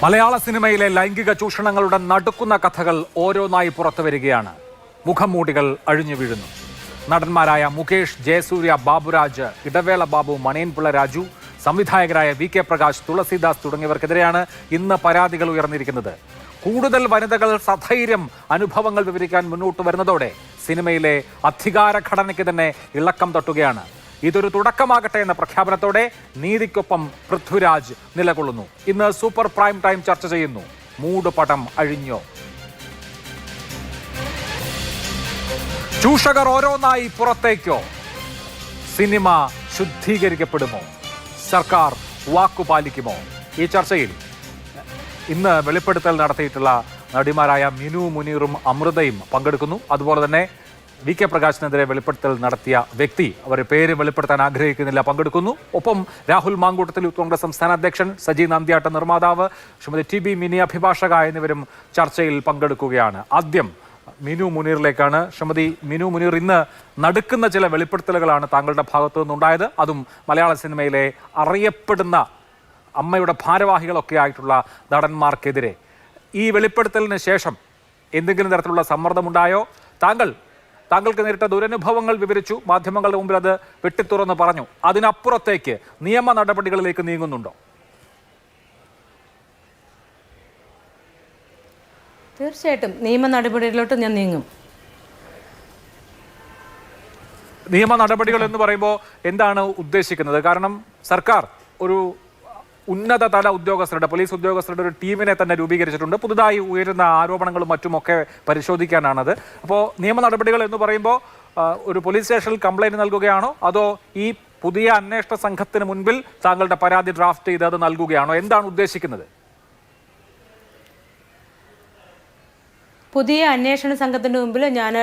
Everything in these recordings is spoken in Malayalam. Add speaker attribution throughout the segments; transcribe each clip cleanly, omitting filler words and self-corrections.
Speaker 1: മലയാള സിനിമയിലെ ലൈംഗിക ചൂഷണങ്ങളുടെ നടുക്കുന്ന കഥകൾ ഓരോന്നായി പുറത്തു വരികയാണ്. മുഖംമൂടികൾ അഴിഞ്ഞു വീഴുന്നു. നടന്മാരായ മുകേഷ്, ജയസൂര്യ, ബാബുരാജ്, ഇടവേള ബാബു, മണിയൻപിള്ള രാജു, സംവിധായകരായ വി കെ പ്രകാശ്, തുളസിദാസ് തുടങ്ങിയവർക്കെതിരെയാണ് ഇന്ന് പരാതികൾ ഉയർന്നിരിക്കുന്നത്. കൂടുതൽ വനിതകൾ സധൈര്യം അനുഭവങ്ങൾ വിവരിക്കാൻ മുന്നോട്ട് വരുന്നതോടെ സിനിമയിലെ അധികാര ഘടനയ്ക്ക് തന്നെ ഇളക്കം തട്ടുകയാണ്. ഇതൊരു തുടക്കമാകട്ടെ എന്ന പ്രഖ്യാപനത്തോടെ നീതിക്കൊപ്പം പൃഥ്വിരാജ് നിലകൊള്ളുന്നു. ഇന്ന് സൂപ്പർ പ്രൈം ടൈം ചർച്ച ചെയ്യുന്നു. മൂടുപടം അഴിഞ്ഞോ? ചൂഷകർ ഓരോന്നായി പുറത്തേക്കോ? സിനിമ ശുദ്ധീകരിക്കപ്പെടുമോ? സർക്കാർ വാക്കുപാലിക്കുമോ? ഈ ചർച്ചയിൽ ഇന്ന് വെളിപ്പെടുത്തൽ നടത്തിയിട്ടുള്ള നടിമാരായ മിനു മുനീറും അമൃതയും പങ്കെടുക്കുന്നു. അതുപോലെ തന്നെ വി കെ പ്രകാശിനെതിരെ വെളിപ്പെടുത്തൽ നടത്തിയ വ്യക്തി, അവരുടെ പേര് വെളിപ്പെടുത്താൻ ആഗ്രഹിക്കുന്നില്ല, പങ്കെടുക്കുന്നു. ഒപ്പം രാഹുൽ മാങ്കൂട്ടത്തിൽ, യൂത്ത് കോൺഗ്രസ് സംസ്ഥാന അധ്യക്ഷൻ, സജി നന്ദിയാട്ട നിർമ്മാതാവ്, ശ്രീമതി ടി ബി മിനി അഭിഭാഷക എന്നിവരും ചർച്ചയിൽ പങ്കെടുക്കുകയാണ്. ആദ്യം മിനു മുനീറിലേക്കാണ്. ശ്രീമതി മിനു മുനീർ, ഇന്ന് നടുക്കുന്ന ചില വെളിപ്പെടുത്തലുകളാണ് താങ്കളുടെ ഭാഗത്തു നിന്നുണ്ടായത്. അതും മലയാള സിനിമയിലെ അറിയപ്പെടുന്ന അമ്മയുടെ ഭാരവാഹികളൊക്കെ ആയിട്ടുള്ള നടന്മാർക്കെതിരെ. ഈ വെളിപ്പെടുത്തലിന് ശേഷം എന്തെങ്കിലും തരത്തിലുള്ള സമ്മർദ്ദമുണ്ടായോ? താങ്കൾക്ക് നേരിട്ട ദുരനുഭവങ്ങൾ വിവരിച്ചു, മാധ്യമങ്ങളുടെ മുമ്പിൽ അത് വെട്ടിത്തുറന്ന് പറഞ്ഞു. അതിനപ്പുറത്തേക്ക് നിയമ നടപടികളിലേക്ക് നീങ്ങുന്നുണ്ടോ?
Speaker 2: തീർച്ചയായിട്ടും നിയമ നടപടികളിലോട്ട് ഞാൻ നീങ്ങും.
Speaker 1: നിയമ നടപടികൾ എന്ന് പറയുമ്പോൾ എന്താണ് ഉദ്ദേശിക്കുന്നത്? കാരണം സർക്കാർ ഒരു ഉന്നതതല ഉദ്യോഗസ്ഥരുടെ, പോലീസ് ഉദ്യോഗസ്ഥരുടെ ഒരു ടീമിനെ തന്നെ രൂപീകരിച്ചിട്ടുണ്ട്. പുതുതായി ഉയരുന്ന ആരോപണങ്ങളും മറ്റുമൊക്കെ പരിശോധിക്കാനാണത്. അപ്പോൾ നിയമ നടപടികൾ എന്ന് പറയുമ്പോൾ ഒരു പോലീസ് സ്റ്റേഷനിൽ കംപ്ലൈൻറ്റ് നൽകുകയാണോ, അതോ ഈ പുതിയ അന്വേഷണ സംഘത്തിന് മുൻപിൽ താങ്കളുടെ പരാതി ഡ്രാഫ്റ്റ് ചെയ്ത് അത് നൽകുകയാണോ? എന്താണ് ഉദ്ദേശിക്കുന്നത്?
Speaker 2: പുതിയ അന്വേഷണ സംഘത്തിൻ്റെ മുമ്പിൽ ഞാൻ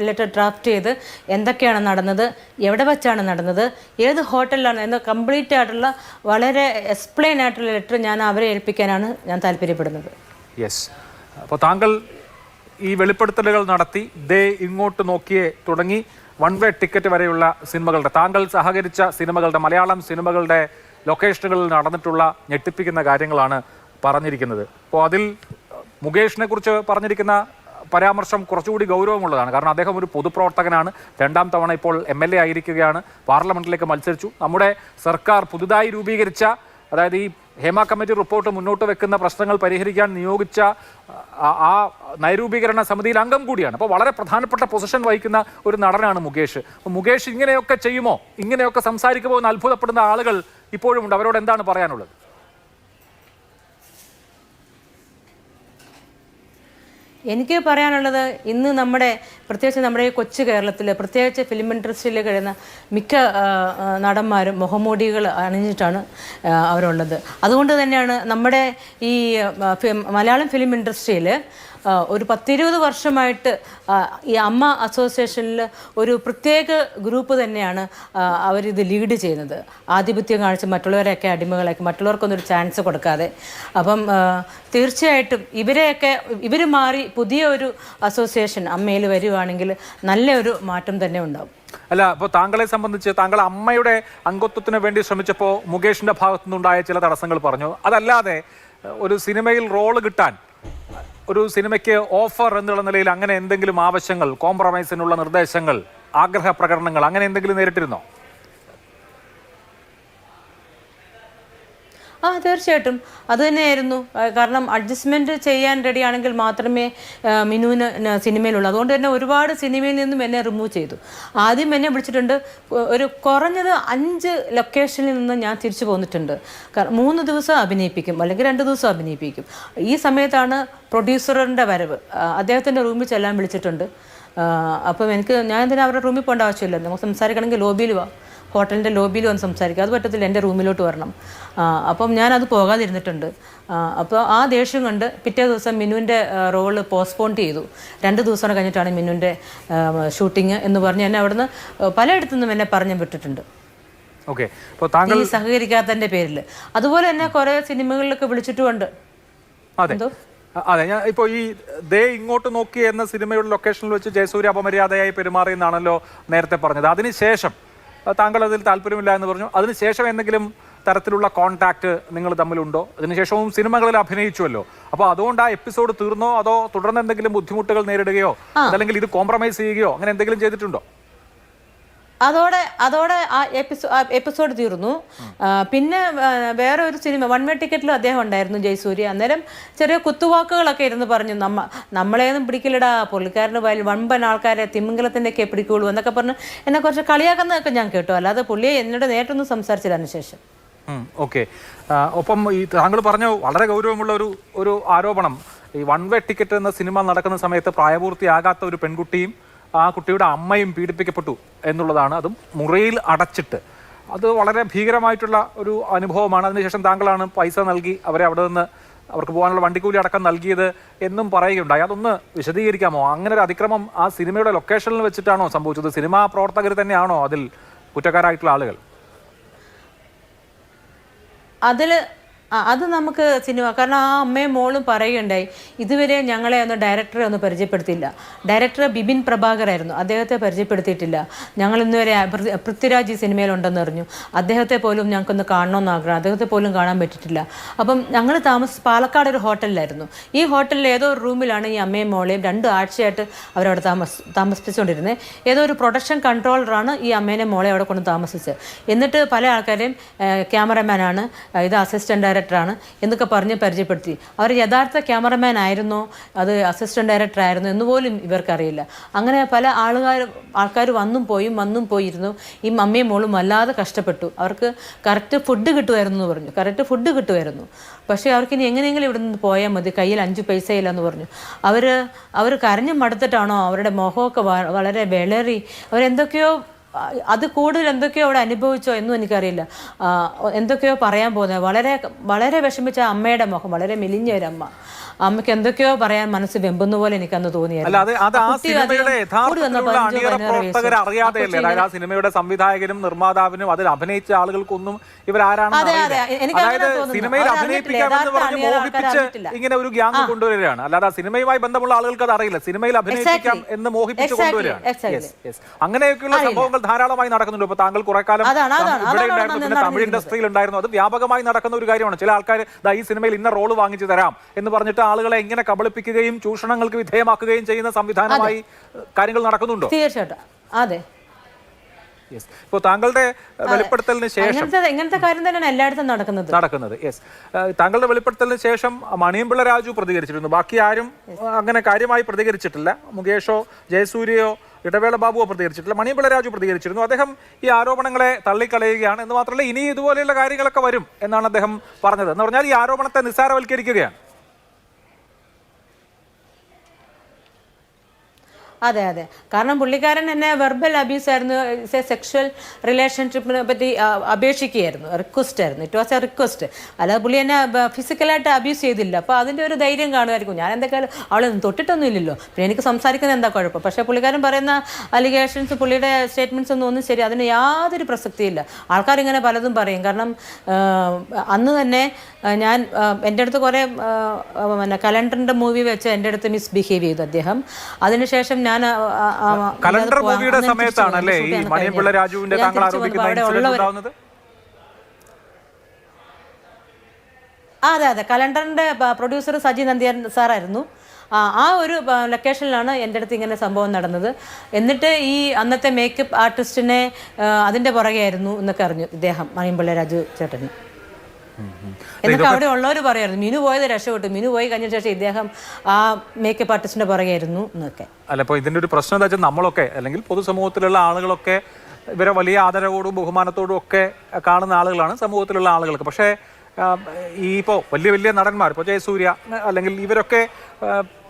Speaker 2: ലെറ്റർ ഡ്രാഫ്റ്റ് ചെയ്ത് എന്തൊക്കെയാണ് നടന്നത്, എവിടെ വെച്ചാണ് നടന്നത്, ഏത് ഹോട്ടലിലാണ് എന്ന് കംപ്ലീറ്റ് ആയിട്ടുള്ള വളരെ എക്സ്പ്ലെയിൻ ആയിട്ടുള്ള ലെറ്റർ ഞാൻ അവരെ ഏൽപ്പിക്കാനാണ് ഞാൻ താല്പര്യപ്പെടുന്നത്.
Speaker 1: യെസ്. അപ്പോൾ താങ്കൾ ഈ വെളിപ്പെടുത്തലുകൾ നടത്തി ദേ ഇങ്ങോട്ട് നോക്കിയേ തുടങ്ങി വൺ വേ ടിക്കറ്റ് വരെയുള്ള സിനിമകളുടെ, താങ്കൾ സഹകരിച്ച സിനിമകളുടെ, മലയാളം സിനിമകളുടെ ലൊക്കേഷനുകളിൽ നടന്നിട്ടുള്ള ഞെട്ടിപ്പിക്കുന്ന കാര്യങ്ങളാണ് പറഞ്ഞിരിക്കുന്നത്. അപ്പോൾ അതിൽ മുകേഷിനെ കുറിച്ച് പറഞ്ഞിരിക്കുന്ന പരാമർശം കുറച്ചുകൂടി ഗൗരവമുള്ളതാണ്. കാരണം അദ്ദേഹം ഒരു പൊതുപ്രവർത്തകനാണ്, 2ാം തവണ ഇപ്പോൾ MLA ആയിരിക്കുകയാണ്, പാർലമെന്റിലേക്ക് മത്സരിച്ചു. നമ്മുടെ സർക്കാർ പുതുതായി രൂപീകരിച്ച, അതായത് ഈ ഹേമ കമ്മിറ്റി റിപ്പോർട്ട് മുന്നോട്ട് വെക്കുന്ന പ്രശ്നങ്ങൾ പരിഹരിക്കാൻ നിയോഗിച്ച ആ നയരൂപീകരണ സമിതിയിൽ അംഗം കൂടിയാണ്. അപ്പോൾ വളരെ പ്രധാനപ്പെട്ട പൊസിഷൻ വഹിക്കുന്ന ഒരു നടനാണ് മുകേഷ്. അപ്പോൾ മുകേഷ് ഇങ്ങനെയൊക്കെ ചെയ്യുമോ, ഇങ്ങനെയൊക്കെ സംസാരിക്കുമോ എന്ന് അത്ഭുതപ്പെടുന്ന ആളുകൾ ഇപ്പോഴുമുണ്ട്. അവരോട് എന്താണ് പറയാനുള്ളത്?
Speaker 2: എനിക്ക് പറയാനുള്ളത്, ഇന്ന് പ്രത്യേകിച്ച് നമ്മുടെ ഈ കൊച്ചു കേരളത്തിൽ, പ്രത്യേകിച്ച് ഫിലിം ഇൻഡസ്ട്രിയിൽ കഴിയുന്ന മിക്ക നടന്മാരും മുഖംമൂടികൾ അണിഞ്ഞിട്ടാണ് അവരുള്ളത്. അതുകൊണ്ട് തന്നെയാണ് നമ്മുടെ ഈ മലയാളം ഫിലിം ഇൻഡസ്ട്രിയിൽ ഒരു 10-20 വർഷമായിട്ട് ഈ അമ്മ അസോസിയേഷനിൽ ഒരു പ്രത്യേക ഗ്രൂപ്പ് തന്നെയാണ് അവരിത് ലീഡ് ചെയ്യുന്നത്. ആധിപത്യം കാണിച്ച് മറ്റുള്ളവരെയൊക്കെ അടിമകളാക്കി, മറ്റുള്ളവർക്കൊന്നും ഒരു ചാൻസ് കൊടുക്കാതെ. അപ്പം തീർച്ചയായിട്ടും ഇവർ മാറി പുതിയ ഒരു അസോസിയേഷൻ അമ്മയിൽ വരുവാണെങ്കിൽ നല്ലൊരു മാറ്റം തന്നെ ഉണ്ടാവും.
Speaker 1: അല്ല, അപ്പോൾ താങ്കളെ സംബന്ധിച്ച് താങ്കൾ അമ്മയുടെ അംഗത്വത്തിന് വേണ്ടി ശ്രമിച്ചപ്പോൾ മുകേഷിന്റെ ഭാഗത്തുനിന്നുണ്ടായ ചില തടസ്സങ്ങൾ പറഞ്ഞു. അതല്ലാതെ ഒരു സിനിമയിൽ റോള് കിട്ടാൻ, ഒരു സിനിമയ്ക്ക് ഓഫർ എന്നുള്ള നിലയിൽ അങ്ങനെ എന്തെങ്കിലും ആവശ്യങ്ങൾ, കോംപ്രമൈസിനുള്ള നിർദ്ദേശങ്ങൾ, ആഗ്രഹ പ്രകടനങ്ങൾ അങ്ങനെ എന്തെങ്കിലും നേരിട്ടിരുന്നോ?
Speaker 2: തീർച്ചയായിട്ടും അത് തന്നെയായിരുന്നു. കാരണം അഡ്ജസ്റ്റ്മെൻറ്റ് ചെയ്യാൻ റെഡിയാണെങ്കിൽ മാത്രമേ മിനുവിന് സിനിമയിലുള്ളൂ. അതുകൊണ്ട് തന്നെ ഒരുപാട് സിനിമയിൽ നിന്നും എന്നെ റിമൂവ് ചെയ്തു. ആദ്യം എന്നെ വിളിച്ചിട്ടുണ്ട്, ഒരു കുറഞ്ഞത് 5 ലൊക്കേഷനിൽ നിന്ന് ഞാൻ തിരിച്ചു പോന്നിട്ടുണ്ട്. 3 ദിവസം അഭിനയിപ്പിക്കും, അല്ലെങ്കിൽ 2 ദിവസം അഭിനയിപ്പിക്കും. ഈ സമയത്താണ് പ്രൊഡ്യൂസറിൻ്റെ വരവ്. അദ്ദേഹത്തിൻ്റെ റൂമിൽ ചെല്ലാൻ വിളിച്ചിട്ടുണ്ട്. അപ്പം ഞാൻ എന്തിനാ അവരുടെ റൂമിൽ പോകേണ്ട ആവശ്യമില്ല. നമുക്ക് സംസാരിക്കണമെങ്കിൽ ലോബിയിൽ വാ, ഹോട്ടലിൻ്റെ ലോബിയിൽ വന്ന് സംസാരിക്കുക. അത് പറ്റത്തില്ല, എൻ്റെ റൂമിലോട്ട് വരണം. അപ്പം ഞാനത് പോകാതിരുന്നിട്ടുണ്ട്. അപ്പോൾ ആ ദേഷ്യം കൊണ്ട് പിറ്റേ ദിവസം മിനുവിൻ്റെ റോള് പോസ്റ്റ്പോൺ ചെയ്തു. 2 ദിവസം കഴിഞ്ഞിട്ടാണ് മിനുവിൻ്റെ ഷൂട്ടിങ് എന്ന് പറഞ്ഞ് എന്നെ അവിടുന്ന് പലയിടത്തു നിന്നും എന്നെ പറഞ്ഞു വിട്ടിട്ടുണ്ട്. ഈ സഹകരിക്കാത്തതിൻ്റെ പേരിൽ. അതുപോലെ തന്നെ കുറേ സിനിമകളിലൊക്കെ വിളിച്ചിട്ടുമുണ്ട്.
Speaker 1: അതെ, ഞാൻ ഇപ്പോൾ ഈ ദേ ഇങ്ങോട്ട് നോക്കി എന്ന സിനിമയുടെ ലൊക്കേഷനിൽ വെച്ച് ജയസൂര്യ അപമര്യാദയായി പെരുമാറിയെന്നാണല്ലോ നേരത്തെ പറഞ്ഞത്. അതിനുശേഷം താങ്കൾ അതിൽ താല്പര്യമില്ല എന്ന് പറഞ്ഞു. അതിനുശേഷം എന്തെങ്കിലും തരത്തിലുള്ള കോൺടാക്ട് നിങ്ങൾ തമ്മിലുണ്ടോ? അതിനുശേഷവും സിനിമകളിൽ അഭിനയിച്ചുവല്ലോ. അപ്പോൾ അതുകൊണ്ട് ആ എപ്പിസോഡ് തീർന്നോ, അതോ തുടർന്ന് എന്തെങ്കിലും ബുദ്ധിമുട്ടുകൾ നേരിടുകയോ അതല്ലെങ്കിൽ ഇത് കോംപ്രമൈസ് ചെയ്യുകയോ അങ്ങനെ എന്തെങ്കിലും ചെയ്തിട്ടുണ്ടോ?
Speaker 2: അതോടെ ആ എപ്പിസോഡ് തീർന്നു. പിന്നെ വേറെ ഒരു സിനിമ വൺ വേ ടിക്കറ്റിലും അദ്ദേഹം ഉണ്ടായിരുന്നു, ജയസൂര്യ. അന്നേരം ചെറിയ കുത്തുവാക്കുകളൊക്കെ ഇരുന്ന് പറഞ്ഞു, നമ്മളെയൊന്നും പിടിക്കില്ലടാ, പുള്ളിക്കാരന് വമ്പൻ ആൾക്കാരെ തിമിംഗലത്തിൻ്റെയൊക്കെ പിടിക്കുള്ളൂ എന്നൊക്കെ പറഞ്ഞ് എന്നെ കുറച്ച് കളിയാക്കുന്നതൊക്കെ ഞാൻ കേട്ടു. അല്ലാതെ പുള്ളിയെ എന്നോട് നേരിട്ടൊന്നും സംസാരിച്ചില്ല അതിനുശേഷം.
Speaker 1: ഓക്കെ. ഒപ്പം ഈ താങ്കൾ പറഞ്ഞ വളരെ ഗൗരവമുള്ള ഒരു ആരോപണം, ഈ വൺ വേ ടിക്കറ്റ് എന്ന സിനിമ നടക്കുന്ന സമയത്ത് പ്രായപൂർത്തിയാകാത്ത ഒരു പെൺകുട്ടിയും ആ കുട്ടിയുടെ അമ്മയും പീഡിപ്പിക്കപ്പെട്ടു എന്നുള്ളതാണ്. അതും മുറിയിൽ അടച്ചിട്ട്. അത് വളരെ ഭീകരമായിട്ടുള്ള ഒരു അനുഭവമാണ്. അതിനുശേഷം താങ്കളാണ് പൈസ നൽകി അവരെ അവിടെ നിന്ന് അവർക്ക് പോകാനുള്ള വണ്ടിക്കൂലി അടക്കം നൽകിയത് എന്നും പറയുകയുണ്ടായി. അതൊന്ന് വിശദീകരിക്കാമോ? അങ്ങനെ ഒരു അതിക്രമം ആ സിനിമയുടെ ലൊക്കേഷനിൽ വെച്ചിട്ടാണോ സംഭവിച്ചത്? സിനിമാ പ്രവർത്തകർ തന്നെയാണോ അതിൽ കുറ്റക്കാരായിട്ടുള്ള ആളുകൾ?
Speaker 2: അത് നമുക്ക് സിനിമ, കാരണം ആ അമ്മയും മോളും പറയുകയുണ്ടായി, ഇതുവരെ ഞങ്ങളെ ഡയറക്ടറെ ഒന്ന് പരിചയപ്പെടുത്തിയില്ല. ഡയറക്ടർ ബിപിൻ പ്രഭാകർ ആയിരുന്നു, അദ്ദേഹത്തെ പരിചയപ്പെടുത്തിയിട്ടില്ല. ഞങ്ങൾ ഇന്നുവരെ പൃഥ്വിരാജ് ഈ സിനിമയിലുണ്ടെന്ന് അറിഞ്ഞു. അദ്ദേഹത്തെ പോലും ഞങ്ങൾക്കൊന്ന് കാണണമെന്ന് ആഗ്രഹം, അദ്ദേഹത്തെ പോലും കാണാൻ പറ്റിയിട്ടില്ല. അപ്പം ഞങ്ങൾ പാലക്കാട് ഒരു ഹോട്ടലിലായിരുന്നു. ഈ ഹോട്ടലിൽ ഏതോ ഒരു റൂമിലാണ് ഈ അമ്മയും മോളെയും 2 ആഴ്ചയായിട്ട് അവരവിടെ താമസിപ്പിച്ചുകൊണ്ടിരുന്നത്. ഏതോ ഒരു പ്രൊഡക്ഷൻ കൺട്രോളറാണ് ഈ അമ്മേനെ മോളെ അവിടെ കൊണ്ട് താമസിച്ചത്. എന്നിട്ട് പല ആൾക്കാരെയും ക്യാമറമാനാണ്, ഇത് അസിസ്റ്റന്റ് ഡയറക്ടറാണ് എന്നൊക്കെ പറഞ്ഞ് പരിചയപ്പെടുത്തി. അവർ യഥാർത്ഥ ക്യാമറമാൻ ആയിരുന്നോ അത് അസിസ്റ്റന്റ് ഡയറക്ടർ ആയിരുന്നു എന്ന് പോലും ഇവർക്കറിയില്ല. അങ്ങനെ പല ആൾക്കാർ വന്നും പോയിരുന്നു. ഈ അമ്മയും മോളും വല്ലാതെ കഷ്ടപ്പെട്ടു. അവർക്ക് കറക്റ്റ് ഫുഡ് കിട്ടുമായിരുന്നു എന്ന് പറഞ്ഞു. കറക്റ്റ് ഫുഡ് കിട്ടുമായിരുന്നു. പക്ഷേ അവർക്കിനി എങ്ങനെയെങ്കിലും ഇവിടെ നിന്ന് പോയാൽ മതി, കയ്യിൽ 5 പൈസയില്ലെന്ന് പറഞ്ഞു. അവർ കരഞ്ഞു മടുത്തിട്ടാണോ, അവരുടെ മുഖമൊക്കെ വളരെ വിളറി, അവരെന്തൊക്കെയോ അത് കൂടുതൽ എന്തൊക്കെയോ അവിടെ അനുഭവിച്ചോ എന്നും എനിക്കറിയില്ല. എന്തൊക്കെയോ പറയാൻ പോകുന്നത്. വളരെ വളരെ വിഷമിച്ച അമ്മയുടെ മുഖം, വളരെ മെലിഞ്ഞ ഒരു അമ്മ. അമ്മയ്ക്ക് എന്തൊക്കെയോ പറയാൻ മനസ്സ് വെമ്പുന്ന പോലെ എനിക്കന്ന് തോന്നിയായിരുന്നു.
Speaker 1: സിനിമയുടെ സംവിധായകനും നിർമ്മാതാവിനും അതിൽ അഭിനയിച്ച ആളുകൾക്കൊന്നും സിനിമയിൽ അഭിനയിപ്പിക്കാമെന്ന് പറഞ്ഞ് മോഹിപ്പിച്ച് ഇങ്ങനെ ഒരു ഗ്യാങ് കൊണ്ടുവരികയാണ്. അല്ലാതെ സിനിമയുമായി ബന്ധമുള്ള ആളുകൾക്ക് അത് അറിയില്ല. സിനിമയിൽ അഭിനയിപ്പിക്കാം എന്ന് മോഹിപ്പിച്ച് കൊണ്ടുവരികയാണ്. അങ്ങനെയൊക്കെയുള്ള സംഭവങ്ങൾ ധാരാളമായി നടക്കുന്നുണ്ട്. ഇപ്പൊ താങ്കൾ കുറെ കാലം ഇവിടെ ഉണ്ടായിരുന്നു, പിന്നെ തമിഴ് ഇൻഡസ്ട്രിയിൽ ഉണ്ടായിരുന്നു. അത് വ്യാപകമായി നടക്കുന്ന ഒരു കാര്യമാണ്. ചില ആൾക്കാർ ഈ സിനിമയിൽ ഇന്ന റോള് വാങ്ങിച്ചു തരാം എന്ന് പറഞ്ഞിട്ട് ആളുകളെ എങ്ങനെ കബളിപ്പിക്കുകയും ചൂഷണങ്ങൾക്ക് വിധേയമാക്കുകയും ചെയ്യുന്ന സംവിധാനമായി കാര്യങ്ങൾ നടക്കുന്നുണ്ടോ?
Speaker 2: തീർച്ചയായിട്ടും അതെ.
Speaker 1: ഇപ്പോൾ താങ്കളുടെ വെളിപ്പെടുത്തലിന് ശേഷം
Speaker 2: ഇങ്ങനത്തെ കാര്യം തന്നെയാണ് എല്ലായിടത്തും നടക്കുന്നത്.
Speaker 1: യെസ്, താങ്കളുടെ വെളിപ്പെടുത്തലിന് ശേഷം മണിയമ്പിള്ള രാജു പ്രതികരിച്ചിരുന്നു. ബാക്കി ആരും അങ്ങനെ കാര്യമായി പ്രതികരിച്ചിട്ടില്ല. മുകേഷോ ജയസൂര്യയോ ഇടവേള ബാബുവോ പ്രതികരിച്ചിട്ടില്ല. മണിയമ്പിള്ള രാജു പ്രതികരിച്ചിരുന്നു. അദ്ദേഹം ഈ ആരോപണങ്ങളെ തള്ളിക്കളയുകയാണ്. എന്ന് മാത്രമല്ല, ഇനി ഇതുപോലെയുള്ള കാര്യങ്ങളൊക്കെ വരും എന്നാണ് അദ്ദേഹം പറഞ്ഞത്. എന്ന് പറഞ്ഞാൽ ഈ ആരോപണത്തെ നിസ്സാരവൽക്കരിക്കുകയാണ്.
Speaker 2: അതെ, കാരണം പുള്ളിക്കാരൻ എന്നെ വെർബൽ അബ്യൂസ് ആയിരുന്നു, സെക്ഷൽ റിലേഷൻഷിപ്പിനെ പറ്റി അപേക്ഷിക്കുകയായിരുന്നു, റിക്വസ്റ്റ് ആയിരുന്നു. It was A request. അല്ലാതെ പുള്ളി എന്നെ ഫിസിക്കലായിട്ട് അബ്യൂസ് ചെയ്തില്ല. അപ്പോൾ അതിൻ്റെ ഒരു ധൈര്യം കാണുമായിരിക്കും. ഞാൻ എന്തൊക്കെയാലും അവളൊന്നും തൊട്ടിട്ടൊന്നും ഇല്ലല്ലോ, പിന്നെ എനിക്ക് സംസാരിക്കുന്നത് എന്താ കുഴപ്പം. പക്ഷേ പുള്ളിക്കാരൻ പറയുന്ന അലിഗേഷൻസ്, പുള്ളിയുടെ സ്റ്റേറ്റ്മെൻറ്റ്സ് ഒന്നും ശരി, അതിന് യാതൊരു പ്രസക്തിയില്ല. ആൾക്കാരിങ്ങനെ പലതും പറയും. കാരണം അന്ന് തന്നെ ഞാൻ എൻ്റെ അടുത്ത് കുറേ കലണ്ടറിൻ്റെ മൂവി വെച്ച് എൻ്റെ അടുത്ത് മിസ്ബിഹേവ് ചെയ്തു അദ്ദേഹം. അതിനുശേഷം ഞാൻ
Speaker 1: കലണ്ടർ മൂവിയുടെ സമയത്താണല്ലേ ഈ മണിയമ്പിള്ള രാജുവിന്റെ താങ്കൾ ആരോപിക്കുന്ന ഇൻസിഡന്റ് ഉണ്ടാവുന്നത്?
Speaker 2: അതെ, കലണ്ടറിന്റെ പ്രൊഡ്യൂസർ സജി നന്ദിയാൻ സാറായിരുന്നു. ആ ഒരു ലൊക്കേഷനിലാണ് എൻ്റെ അടുത്ത് ഇങ്ങനെ സംഭവം നടന്നത്. എന്നിട്ട് ഈ അന്നത്തെ മേക്കപ്പ് ആർട്ടിസ്റ്റിനെ അതിൻ്റെ പുറകെയായിരുന്നു എന്നൊക്കെ അറിഞ്ഞു ഇദ്ദേഹം, മണിയമ്പിള്ള രാജു ചേട്ടന്. എന്നൊക്കെ അവിടെ ഉള്ളവർ പറയായിരുന്നു. മിനു പോയത് രക്ഷപ്പെട്ടു, മിനു പോയി കഴിഞ്ഞ ശേഷം ഇദ്ദേഹം ആ മേക്കപ്പ് ആർട്ടിസ്റ്റിന്റെ പുറകെയായിരുന്നു എന്നൊക്കെ.
Speaker 1: അല്ല, ഇപ്പോൾ ഇതിൻ്റെ ഒരു പ്രശ്നം എന്താ വെച്ചാൽ, നമ്മളൊക്കെ അല്ലെങ്കിൽ പൊതുസമൂഹത്തിലുള്ള ആളുകളൊക്കെ ഇവരെ വലിയ ആദരവോടും ബഹുമാനത്തോടും ഒക്കെ കാണുന്ന ആളുകളാണ് സമൂഹത്തിലുള്ള ആളുകൾക്ക്. പക്ഷേ ഈ ഇപ്പോൾ വലിയ നടന്മാർ, ഇപ്പോൾ ജയസൂര്യ അല്ലെങ്കിൽ ഇവരൊക്കെ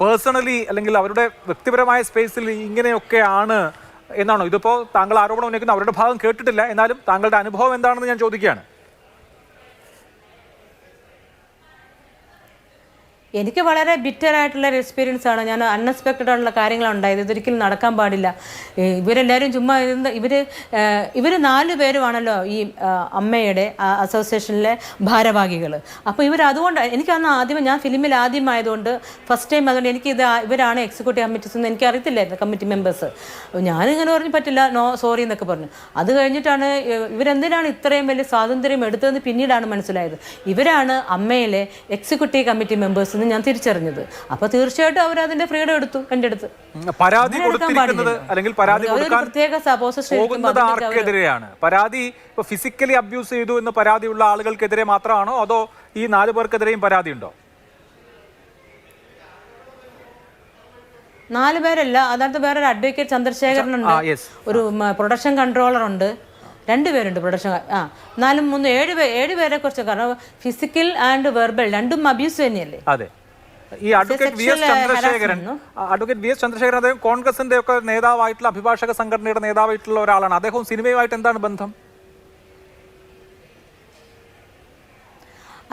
Speaker 1: പേഴ്സണലി അല്ലെങ്കിൽ അവരുടെ വ്യക്തിപരമായ സ്പേസിൽ ഇങ്ങനെയൊക്കെയാണ് എന്നാണോ? ഇതിപ്പോൾ താങ്കൾ ആരോപണം ഉന്നയിക്കുന്ന അവരുടെ ഭാഗം കേട്ടിട്ടില്ല, എന്നാലും താങ്കളുടെ അനുഭവം എന്താണെന്ന് ഞാൻ ചോദിക്കുകയാണ്.
Speaker 2: എനിക്ക് വളരെ ബിറ്ററായിട്ടുള്ള ഒരു എക്സ്പീരിയൻസ് ആണ്. ഞാൻ അൺഎക്സ്പെക്റ്റഡ് ആയിട്ടുള്ള കാര്യങ്ങളാണ് ഉണ്ടായത്. ഇതൊരിക്കലും നടക്കാൻ പാടില്ല. ഇവരെല്ലാവരും ചുമ്മാ ഇവർ 4 പേരുമാണല്ലോ ഈ അമ്മയുടെ അസോസിയേഷനിലെ ഭാരവാഹികൾ. അപ്പോൾ അതുകൊണ്ട് എനിക്കന്ന് ആദ്യമേ ഞാൻ ഫിലിമിൽ ആദ്യമായതുകൊണ്ട് ഫസ്റ്റ് ടൈം അതുകൊണ്ട് ഇവരാണ് എക്സിക്യൂട്ടീവ് കമ്മിറ്റീസ് എന്ന് എനിക്ക് അറിയത്തില്ലായിരുന്നു, കമ്മിറ്റി മെമ്പേഴ്സ്. ഞാനിങ്ങനെ പറഞ്ഞു പറ്റില്ല, നോ സോറി എന്നൊക്കെ പറഞ്ഞു. അത് കഴിഞ്ഞിട്ടാണ് ഇവരെന്തിനാണ് ഇത്രയും വലിയ സ്വാതന്ത്ര്യം എടുത്തതെന്ന് പിന്നീടാണ് മനസ്സിലായത്. ഇവരാണ് അമ്മയിലെ എക്സിക്യൂട്ടീവ് കമ്മിറ്റി മെമ്പേഴ്സ് ഞാൻ തിരിച്ചറിഞ്ഞത്. അപ്പൊ തീർച്ചയായിട്ടും അവരതിന്റെ ഫ്രീഡം എടുത്തു എൻ്റെ അടുത്ത്.
Speaker 1: പരാതി കൊടുത്തിരിക്കുന്നത് അല്ലെങ്കിൽ പരാതി കൊടുക്കാൻ
Speaker 2: പ്രത്യേക
Speaker 1: പോകുന്നത് ആർക്കെതിരെയാണ്? പരാതി ഇപ്പൊ ഫിസിക്കലി അബ്യൂസ് ചെയ്തു എന്ന് പരാതിയുള്ള ആളുകൾക്കെതിരെ മാത്രമാണോ അതോ ഈ 4 പേർക്കെതിരെയും പരാതി ഉണ്ടോ?
Speaker 2: 4 പേരല്ല, അതിനകത്ത് വേറൊരു അഡ്വക്കേറ്റ് ചന്ദ്രശേഖരനുണ്ട്, ഒരു പ്രൊഡക്ഷൻ കൺട്രോളർ ഉണ്ട്, 2 പേരുണ്ട് പ്രൊഡക്ഷൻ. 4, 3, 7 പേരെ കുറിച്ച്. കാരണം ഫിസിക്കൽ ആൻഡ് വെർബൽ രണ്ടും അബ്യൂസ് തന്നെയല്ലേ.
Speaker 1: അതെ. ഈ അഡ്വക്കേറ്റ് വി എസ് ചന്ദ്രശേഖരൻ അദ്ദേഹം കോൺഗ്രസിന്റെ ഒക്കെ നേതാവായിട്ടുള്ള അഭിഭാഷക സംഘടനയുടെ നേതാവായിട്ടുള്ള ഒരാളാണ്. അദ്ദേഹം സിനിമയുമായിട്ട് എന്താണ് ബന്ധം?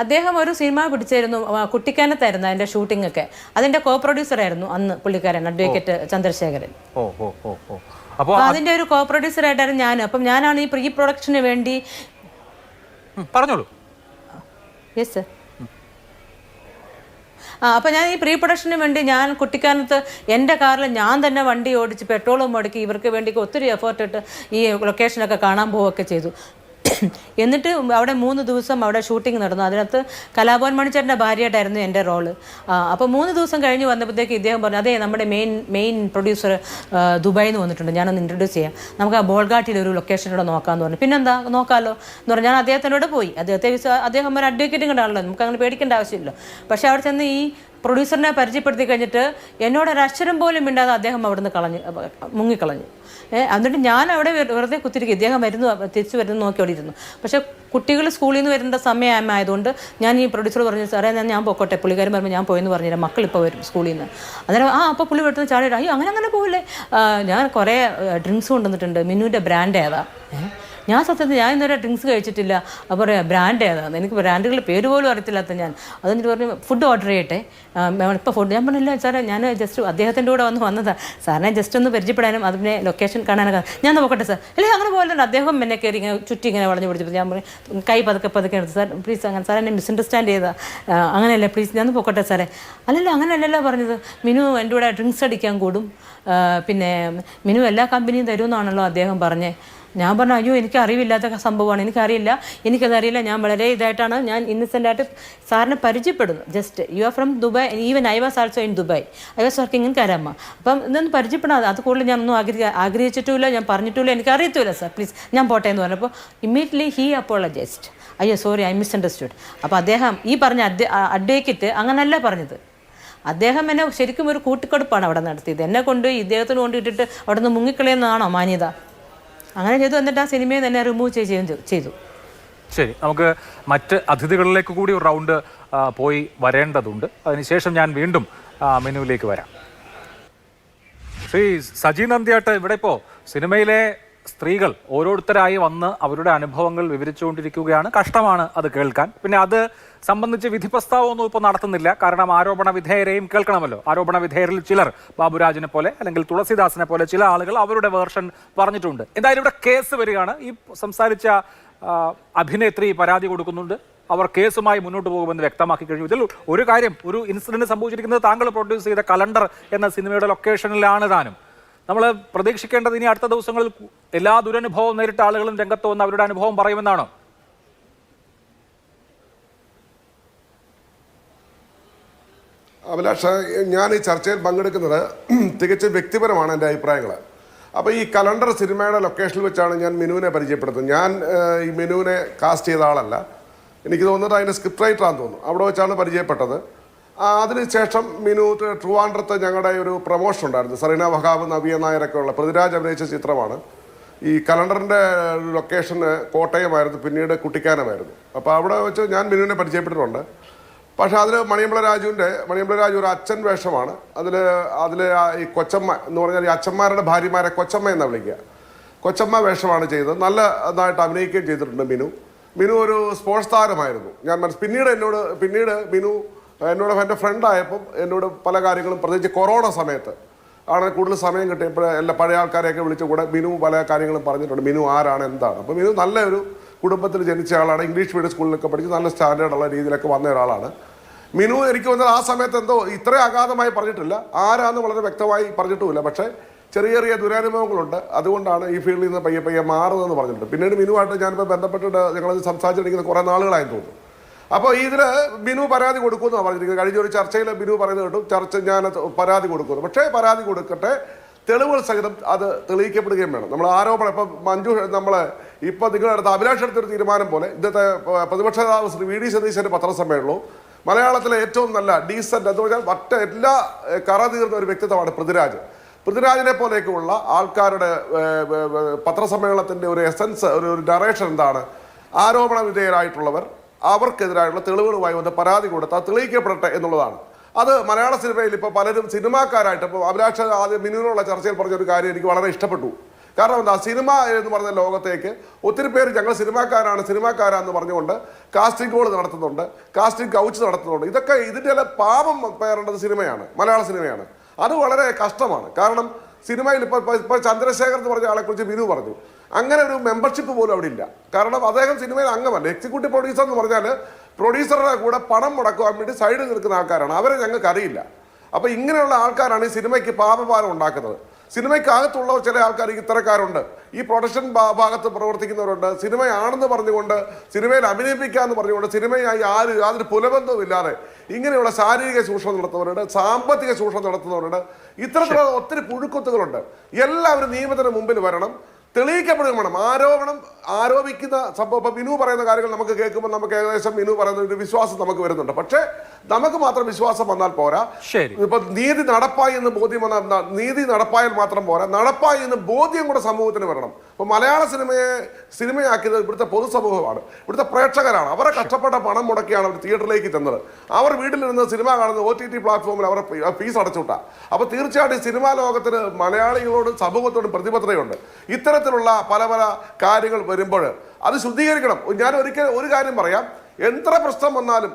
Speaker 2: അദ്ദേഹം ഒരു സിനിമ പിടിച്ചായിരുന്നു, കുട്ടിക്കാനത്തായിരുന്നു അതിന്റെ ഷൂട്ടിംഗ് ഒക്കെ. അതിന്റെ കോ പ്രൊഡ്യൂസർ ആയിരുന്നു അന്ന് പുള്ളിക്കാരൻ, അഡ്വക്കേറ്റ് ചന്ദ്രശേഖരൻ. അപ്പോൾ അതിന്റെ ഒരു കോ പ്രൊഡ്യൂസർ ആയിട്ടായിരുന്നു ഞാൻ. അപ്പം ഞാനാണ് ഈ പ്രീ പ്രൊഡക്ഷന് വേണ്ടി.
Speaker 1: പറഞ്ഞോളൂ.
Speaker 2: Yes sir. അപ്പോൾ ഞാൻ ഈ പ്രീ പ്രൊഡക്ഷന് വേണ്ടി ഞാൻ കുട്ടിക്കാനത്ത് എൻ്റെ കാറിൽ ഞാൻ തന്നെ വണ്ടി ഓടിച്ച് പെട്രോളും മുടക്കി ഇവർക്ക് വേണ്ടി ഒത്തിരി എഫേർട്ട് ഇട്ട് ഈ ലൊക്കേഷനൊക്കെ കാണാൻ പോവുകയൊക്കെ ചെയ്തു. എന്നിട്ട് അവിടെ 3 ദിവസം അവിടെ ഷൂട്ടിംഗ് നടന്നു. അതിനകത്ത് കലാഭവൻ മണിച്ചേട്ടൻ്റെ ഭാര്യയായിട്ടായിരുന്നു എൻ്റെ റോള്. അപ്പോൾ 3 ദിവസം കഴിഞ്ഞ് വന്നപ്പോഴത്തേക്ക് ഇദ്ദേഹം പറഞ്ഞു, അതെ നമ്മുടെ മെയിൻ പ്രൊഡ്യൂസർ ദുബായിൽ നിന്ന് വന്നിട്ടുണ്ട്, ഞാനൊന്ന് ഇൻട്രൊഡ്യൂസ് ചെയ്യാം, നമുക്ക് ആ ബോൾഗാട്ടിയിൽ ഒരു ലൊക്കേഷനോടെ നോക്കാമെന്ന് പറഞ്ഞു. പിന്നെന്താ നോക്കാമല്ലോ എന്ന് പറഞ്ഞു. ഞാൻ അദ്ദേഹത്തിനോട് പോയി. അദ്ദേഹം ഒരു അഡ്വക്കേറ്റും കണ്ടാണല്ലോ, നമുക്ക് അങ്ങനെ പേടിക്കേണ്ട ആവശ്യമില്ല. പക്ഷേ അവിടെ ചെന്ന് ഈ പ്രൊഡ്യൂസറിനെ പരിചയപ്പെടുത്തി കഴിഞ്ഞിട്ട് എന്നോടൊരു അക്ഷരം പോലും മിണ്ടാതെ അദ്ദേഹം അവിടുന്ന് മുങ്ങിക്കളഞ്ഞു. എന്നിട്ട് ഞാൻ അവിടെ വെറുതെ കുത്തിരിക്കും. ഇദ്ദേഹം തിരിച്ചു വരുന്നു നോക്കി അവിടെ ഇരുന്നു. പക്ഷേ കുട്ടികൾ സ്കൂളിൽ നിന്ന് വരേണ്ട സമയമായതുകൊണ്ട് ഞാൻ ഈ പ്രൊഡ്യൂസർ പറഞ്ഞു, സാറേ ഞാൻ പോയിക്കോട്ടെ, പുള്ളിക്കാരൻ പറയുമ്പോൾ ഞാൻ പോയെന്ന് പറഞ്ഞില്ല, മക്കളിപ്പോൾ വരും സ്കൂളിൽ നിന്ന്. അന്നേരം അപ്പോൾ പുള്ളി പെട്ടെന്ന് ചാടിയിട്ട് അയ്യോ അങ്ങനെ പോകില്ലേ, ഞാൻ കുറേ ഡ്രിങ്ക്സ് കൊണ്ടുവന്നിട്ടുണ്ട്, മിന്നുവിൻ്റെ ബ്രാൻഡ് ഏതാ? ഞാൻ സത്യത്തിൽ ഞാൻ ഇന്നൊരു ഡ്രിങ്ക്സ് കഴിച്ചിട്ടില്ല. അപ്പോൾ പറയാം ബ്രാൻഡ് ഏതാണ്, എനിക്ക് ബ്രാൻഡുകളുടെ പേര് പോലും അറിയത്തില്ലാത്ത ഞാൻ. അതെന്നിട്ട് പറഞ്ഞു ഫുഡ് ഓർഡർ ചെയ്യട്ടെ, ഇപ്പോൾ ഫുഡ്. ഞാൻ പറഞ്ഞില്ല സാറേ, ഞാൻ ജസ്റ്റ് അദ്ദേഹത്തിൻ്റെ കൂടെ വന്നതാണ് സാറിനെ ജസ്റ്റ് ഒന്ന് പരിചയപ്പെടാനും അതിനെ ലൊക്കേഷൻ കാണാനൊക്കെ. ഞാൻ നോക്കട്ടെ സാർ. അല്ലേ അങ്ങനെ പോലെ അദ്ദേഹം എന്നെ കയറി ഇങ്ങനെ ചുറ്റി ഇങ്ങനെ വളഞ്ഞു പിടിച്ചപ്പോൾ ഞാൻ പറയും കൈ പതുക്കെ എടുത്ത്, സാർ പ്ലീസ് അങ്ങനെ സാർ എന്നെ മിസ്അണ്ടർസ്റ്റാൻഡ് ചെയ്താ, അങ്ങനെയല്ല പ്ലീസ് ഞാൻ പോക്കട്ടെ സാറേ. അല്ലല്ലോ അങ്ങനെയല്ലല്ലോ പറഞ്ഞത്, മിനു എൻ്റെ കൂടെ ഡ്രിങ്ക്സ് അടിക്കാൻ കൂടും, പിന്നെ മിനു എല്ലാ കമ്പനിയും തരുമെന്നാണല്ലോ അദ്ദേഹം പറഞ്ഞേ. ഞാൻ പറഞ്ഞു അയ്യോ എനിക്ക് അറിവില്ലാത്ത സംഭവമാണ്, എനിക്കതറിയില്ല, ഞാൻ വളരെ ഇതായിട്ടാണ്, ഞാൻ ഇന്നസെൻ്റായിട്ട് സാറിനെ പരിചയപ്പെടുന്നു. Just you are from Dubai, even I was also in Dubai, I was working in Karama. അപ്പം ഇതൊന്നും പരിചയപ്പെടാതെ അത് കൂടുതൽ ഞാനൊന്നും ആഗ്രഹിച്ചിട്ടുമില്ല, ഞാൻ പറഞ്ഞിട്ടില്ല, എനിക്ക് അറിയത്തില്ല സാർ പ്ലീസ് ഞാൻ പോട്ടെ എന്ന് പറഞ്ഞപ്പോൾ ഇമ്മീഡിയറ്റ്ലി ഹീ അപ്പോളജൈസ്ഡ്. അയ്യോ സോറി ഐ മിസ്അണ്ടർസ്റ്റുഡ്. അപ്പോൾ അദ്ദേഹം ഈ പറഞ്ഞ അഡ്വക്കേറ്റ് അങ്ങനല്ല പറഞ്ഞത്. അദ്ദേഹം എന്നെ ശരിക്കും ഒരു കൂട്ടിക്കൊടുപ്പാണ് അവിടെ നടത്തിയത്. എന്നെ കൊണ്ട് ഇദ്ദേഹത്തിന് കൊണ്ടിട്ടിട്ട് അവിടെ നിന്ന് മുങ്ങിക്കളയുന്നതാണോ മാന്യത? അങ്ങനെ ചെയ്തു. എന്നിട്ട് ആ സിനിമയെ തന്നെ റിമൂവ് ചെയ്തു.
Speaker 1: ശരി, നമുക്ക് മറ്റ് അതിഥികളിലേക്ക് കൂടി ഒരു റൗണ്ട് പോയി വരേണ്ടതുണ്ട്. അതിനുശേഷം ഞാൻ വീണ്ടും മെനുവിലേക്ക് വരാം. ശ്രീ സജി നന്ദിയാട്ട്, ഇവിടെ ഇപ്പോൾ സിനിമയിലെ സ്ത്രീകൾ ഓരോരുത്തരായി വന്ന് അവരുടെ അനുഭവങ്ങൾ വിവരിച്ചുകൊണ്ടിരിക്കുകയാണ്. കഷ്ടമാണ് അത് കേൾക്കാൻ. പിന്നെ അത് സംബന്ധിച്ച് വിധി പ്രസ്താവമൊന്നും ഇപ്പോൾ നടത്തുന്നില്ല. കാരണം ആരോപണ വിധേയരെയും കേൾക്കണമല്ലോ. ആരോപണ വിധേയരിൽ ചിലർ ബാബുരാജിനെ പോലെ അല്ലെങ്കിൽ തുളസിദാസിനെ പോലെ ചില ആളുകൾ അവരുടെ വേർഷൻ പറഞ്ഞിട്ടുണ്ട്. എന്തായാലും ഇവിടെ കേസ് വരികയാണ്. ഈ സംസാരിച്ച അഭിനേത്രി പരാതി കൊടുക്കുന്നുണ്ട്. അവർ കേസുമായി മുന്നോട്ട് പോകുമെന്ന് വ്യക്തമാക്കി കഴിഞ്ഞു. ഇതിൽ ഒരു കാര്യം, ഒരു ഇൻസിഡന്റ് സംഭവിച്ചിരിക്കുന്നത് താങ്കൾ പ്രൊഡ്യൂസ് ചെയ്ത കലണ്ടർ എന്ന സിനിമയുടെ ലൊക്കേഷനിലാണ് താനും. നമ്മൾ പ്രതീക്ഷിക്കേണ്ടത് ഇനി അടുത്ത ദിവസങ്ങളിൽ എല്ലാ ദുരനുഭവവും നേരിട്ട ആളുകളും രംഗത്ത് വന്ന് അവരുടെ അനുഭവം പറയുമെന്നാണോ?
Speaker 3: അഭിലാഷ, ഞാൻ ഈ ചർച്ചയിൽ പങ്കെടുക്കുന്നത് തികച്ചും വ്യക്തിപരമാണ് എൻ്റെ അഭിപ്രായങ്ങൾ. അപ്പോൾ ഈ കലണ്ടർ സിനിമയുടെ ലൊക്കേഷനിൽ വെച്ചാണ് ഞാൻ മിനുവിനെ പരിചയപ്പെടുത്തുന്നത്. ഞാൻ ഈ മിനുവിനെ കാസ്റ്റ് ചെയ്ത ആളല്ല. എനിക്ക് തോന്നുന്നത് അതിൻ്റെ സ്ക്രിപ്റ്റ് റൈറ്ററാണെന്ന് തോന്നുന്നു. അവിടെ വെച്ചാണ് പരിചയപ്പെട്ടത്. അതിനുശേഷം മിനു ട്രിവാൻഡ്രത്ത് ഞങ്ങളുടെ ഒരു പ്രൊമോഷൻ ഉണ്ടായിരുന്നു. സറീന വഹാബ്, നവ്യ നായരൊക്കെ ഉള്ള പൃഥ്വിരാജ് അഭിനയിച്ച ചിത്രമാണ്. ഈ കലണ്ടറിൻ്റെ ലൊക്കേഷന് കോട്ടയമായിരുന്നു, പിന്നീട് കുട്ടിക്കാനമായിരുന്നു. അപ്പോൾ അവിടെ വെച്ച് ഞാൻ മിനുവിനെ പരിചയപ്പെട്ടിട്ടുണ്ട്. പക്ഷേ അതിൽ മണിയമ്പള രാജു ഒരു അച്ഛൻ വേഷമാണ്. അതിൽ ഈ കൊച്ചമ്മ എന്ന് പറഞ്ഞാൽ ഈ അച്ഛന്മാരുടെ ഭാര്യമാരെ കൊച്ചമ്മ എന്നാണ് വിളിക്കുക. കൊച്ചമ്മ വേഷമാണ് ചെയ്തത്. നല്ലതായിട്ട് അഭിനയിക്കുകയും ചെയ്തിട്ടുണ്ട് മിനു ഒരു സ്പോർട്സ് താരമായിരുന്നു. പിന്നീട് മിനു എന്നോട് എൻ്റെ ഫ്രണ്ടായപ്പം എന്നോട് പല കാര്യങ്ങളും പ്രത്യേകിച്ച് കൊറോണ സമയത്ത് ആണ് കൂടുതൽ സമയം കിട്ടിയപ്പോൾ എല്ലാ പഴയ ആൾക്കാരെയൊക്കെ വിളിച്ച് കൂടെ മിനു പല കാര്യങ്ങളും പറഞ്ഞിട്ടുണ്ട്. മിനു ആരാണ് എന്താണ്. അപ്പോൾ മിനു നല്ലൊരു കുടുംബത്തിൽ ജനിച്ച ആളാണ്. ഇംഗ്ലീഷ് മീഡിയം സ്കൂളിലൊക്കെ പഠിച്ച് നല്ല സ്റ്റാൻഡേർഡുള്ള രീതിയിലൊക്കെ വന്ന ഒരാളാണ് മിനു. എനിക്ക് വന്നത് ആ സമയത്ത് എന്തോ ഇത്രയും അഗാധമായി പറഞ്ഞിട്ടില്ല, ആരാന്ന് വളരെ വ്യക്തമായി പറഞ്ഞിട്ടുമില്ല. പക്ഷേ ചെറിയ ചെറിയ ദുരനുഭവങ്ങളുണ്ട്. അതുകൊണ്ടാണ് ഈ ഫീൽഡിൽ നിന്ന് പയ്യെ പയ്യെ മാറുന്നതെന്ന് പറഞ്ഞിട്ടുണ്ട്. പിന്നീട് മിനുവായിട്ട് ഞാനിപ്പോൾ ബന്ധപ്പെട്ടിട്ട് ഞങ്ങളത് സംസാരിച്ചിരിക്കുന്നത് കുറേ നാളുകളായി തോന്നുന്നു. അപ്പോൾ ഇതിൽ ബിനു പരാതി കൊടുക്കുമെന്നാണ് പറഞ്ഞിരിക്കുന്നത്. കഴിഞ്ഞ ഒരു ചർച്ചയിൽ ബിനു പറയുന്നത് കേട്ടു, ചർച്ച ഞാൻ പരാതി കൊടുക്കുന്നു. പക്ഷേ പരാതി കൊടുക്കട്ടെ, തെളിവുകൾ സഹിതം അത് തെളിയിക്കപ്പെടുകയും വേണം. നമ്മൾ ആരോപണം ഇപ്പം മഞ്ജു ഇപ്പോൾ നിങ്ങളെടുത്ത അഭിലാഷ് എടുത്തൊരു തീരുമാനം പോലെ ഇന്നത്തെ പ്രതിപക്ഷ നേതാവ് ശ്രീ വി ഡി സതീശൻ്റെ പത്രസമ്മേളനവും മലയാളത്തിലെ ഏറ്റവും നല്ല ഡീസൻറ്റ് എന്ന് പറഞ്ഞാൽ എല്ലാ കറ തീർന്ന ഒരു വ്യക്തിത്വമാണ് പൃഥ്വിരാജ്. പൃഥ്വിരാജിനെ പോലെയൊക്കെയുള്ള ആൾക്കാരുടെ പത്രസമ്മേളനത്തിൻ്റെ ഒരു എസൻസ്, ഒരു നറേഷൻ എന്താണ്, ആരോപണ വിധേയരായിട്ടുള്ളവർ അവർക്കെതിരായുള്ള തെളിവുകളുമായി വന്ന് പരാതി കൊടുത്താൽ തെളിയിക്കപ്പെടട്ടെ എന്നുള്ളതാണ്. അത് മലയാള സിനിമയിൽ ഇപ്പോൾ പലരും സിനിമാക്കാരായിട്ട്, ഇപ്പോൾ അഭിലാഷ് ആദ്യം മിനുവിനുള്ള ചർച്ചയിൽ പറഞ്ഞൊരു കാര്യം എനിക്ക് വളരെ ഇഷ്ടപ്പെട്ടു. കാരണം എന്താ, സിനിമ എന്ന് പറഞ്ഞ ലോകത്തേക്ക് ഒത്തിരി പേര് ഞങ്ങൾ സിനിമാക്കാരാന്ന് പറഞ്ഞുകൊണ്ട് കാസ്റ്റിംഗ് കോൾ നടത്തുന്നുണ്ട്, കാസ്റ്റിംഗ് കൗച്ച് നടത്തുന്നുണ്ട്. ഇതൊക്കെ ഇതിൻ്റെ എല്ലാം പാപം പേരേണ്ടത് സിനിമയാണ്, മലയാള സിനിമയാണ്. അത് വളരെ കഷ്ടമാണ്. കാരണം സിനിമയിൽ ഇപ്പോൾ ചന്ദ്രശേഖർ എന്ന് പറഞ്ഞ ആളെക്കുറിച്ച് ബിനു പറഞ്ഞു, അങ്ങനെ ഒരു മെമ്പർഷിപ്പ് പോലും അവിടെ ഇല്ല. കാരണം അദ്ദേഹം സിനിമയിൽ അംഗമല്ല. എക്സിക്യൂട്ടീവ് പ്രൊഡ്യൂസർ എന്ന് പറഞ്ഞാൽ പ്രൊഡ്യൂസറുടെ കൂടെ പണം മുടക്കുവാൻ വേണ്ടി സൈഡിൽ നിൽക്കുന്ന ആൾക്കാരാണ്. അവരെ ഞങ്ങൾക്ക് അറിയില്ല. അപ്പോൾ ഇങ്ങനെയുള്ള ആൾക്കാരാണ് ഈ സിനിമയ്ക്ക് പാപഭാരം ഉണ്ടാക്കുന്നത്. സിനിമയ്ക്കകത്തുള്ള ചില ആൾക്കാർ ഇത്തരക്കാരുണ്ട്, ഈ പ്രൊഡക്ഷൻ ഭാഗത്ത് പ്രവർത്തിക്കുന്നവരുണ്ട്. സിനിമയാണെന്ന് പറഞ്ഞുകൊണ്ട്, സിനിമയിൽ അഭിനയിപ്പിക്കാമെന്ന് പറഞ്ഞുകൊണ്ട് സിനിമയായി യാതൊരു പുലബന്ധവും ഇല്ലാതെ ഇങ്ങനെയുള്ള ശാരീരിക ചൂഷണം നടത്തുന്നവരുണ്ട്, സാമ്പത്തിക ചൂഷണം നടത്തുന്നവരുണ്ട്. ഇത്തരത്തിലുള്ള ഒത്തിരി പുഴുക്കുത്തുകളുണ്ട്. എല്ലാവരും നിയമത്തിന് മുമ്പിൽ വരണം, തെളിയിക്കപ്പെടുകയും വേണം. ആരോപിക്കുന്ന സംഭവം ഇപ്പം മിനു പറയുന്ന കാര്യങ്ങൾ നമുക്ക് കേൾക്കുമ്പോൾ നമുക്ക് ഏകദേശം മിനു പറയുന്ന ഒരു വിശ്വാസം നമുക്ക് വരുന്നുണ്ട്. പക്ഷേ നമുക്ക് മാത്രം വിശ്വാസം വന്നാൽ പോരാ. ഇപ്പൊ നീതി നടപ്പായി എന്ന് ബോധ്യം വന്നാൽ, നീതി നടപ്പായാൽ മാത്രം പോരാ, നടപ്പായി എന്ന് ബോധ്യം കൂടെ സമൂഹത്തിന് വരണം. ഇപ്പൊ മലയാള സിനിമയാക്കിയത് ഇവിടുത്തെ പൊതുസമൂഹമാണ്, ഇവിടുത്തെ പ്രേക്ഷകരാണ്. അവരെ കഷ്ടപ്പെട്ട പണം മുടക്കിയാണ് അവർ തിയേറ്ററിലേക്ക് ചെന്നത്. അവർ വീട്ടിലിരുന്ന് സിനിമ കാണുന്ന OTT പ്ലാറ്റ്ഫോമിൽ അവരെ ഫീസ് അടച്ചുവിട്ടാ. അപ്പൊ തീർച്ചയായിട്ടും സിനിമാ ലോകത്തിന് മലയാളികളോടും സമൂഹത്തോടും പ്രതിബദ്ധതയുണ്ട്. ഇത്തരത്തിലുള്ള പല പല കാര്യങ്ങൾ വരുമ്പോൾ അത് ശുദ്ധീകരിക്കണം. ഞാൻ ഒരു കാര്യം പറയാം, എത്ര പ്രശ്നം വന്നാലും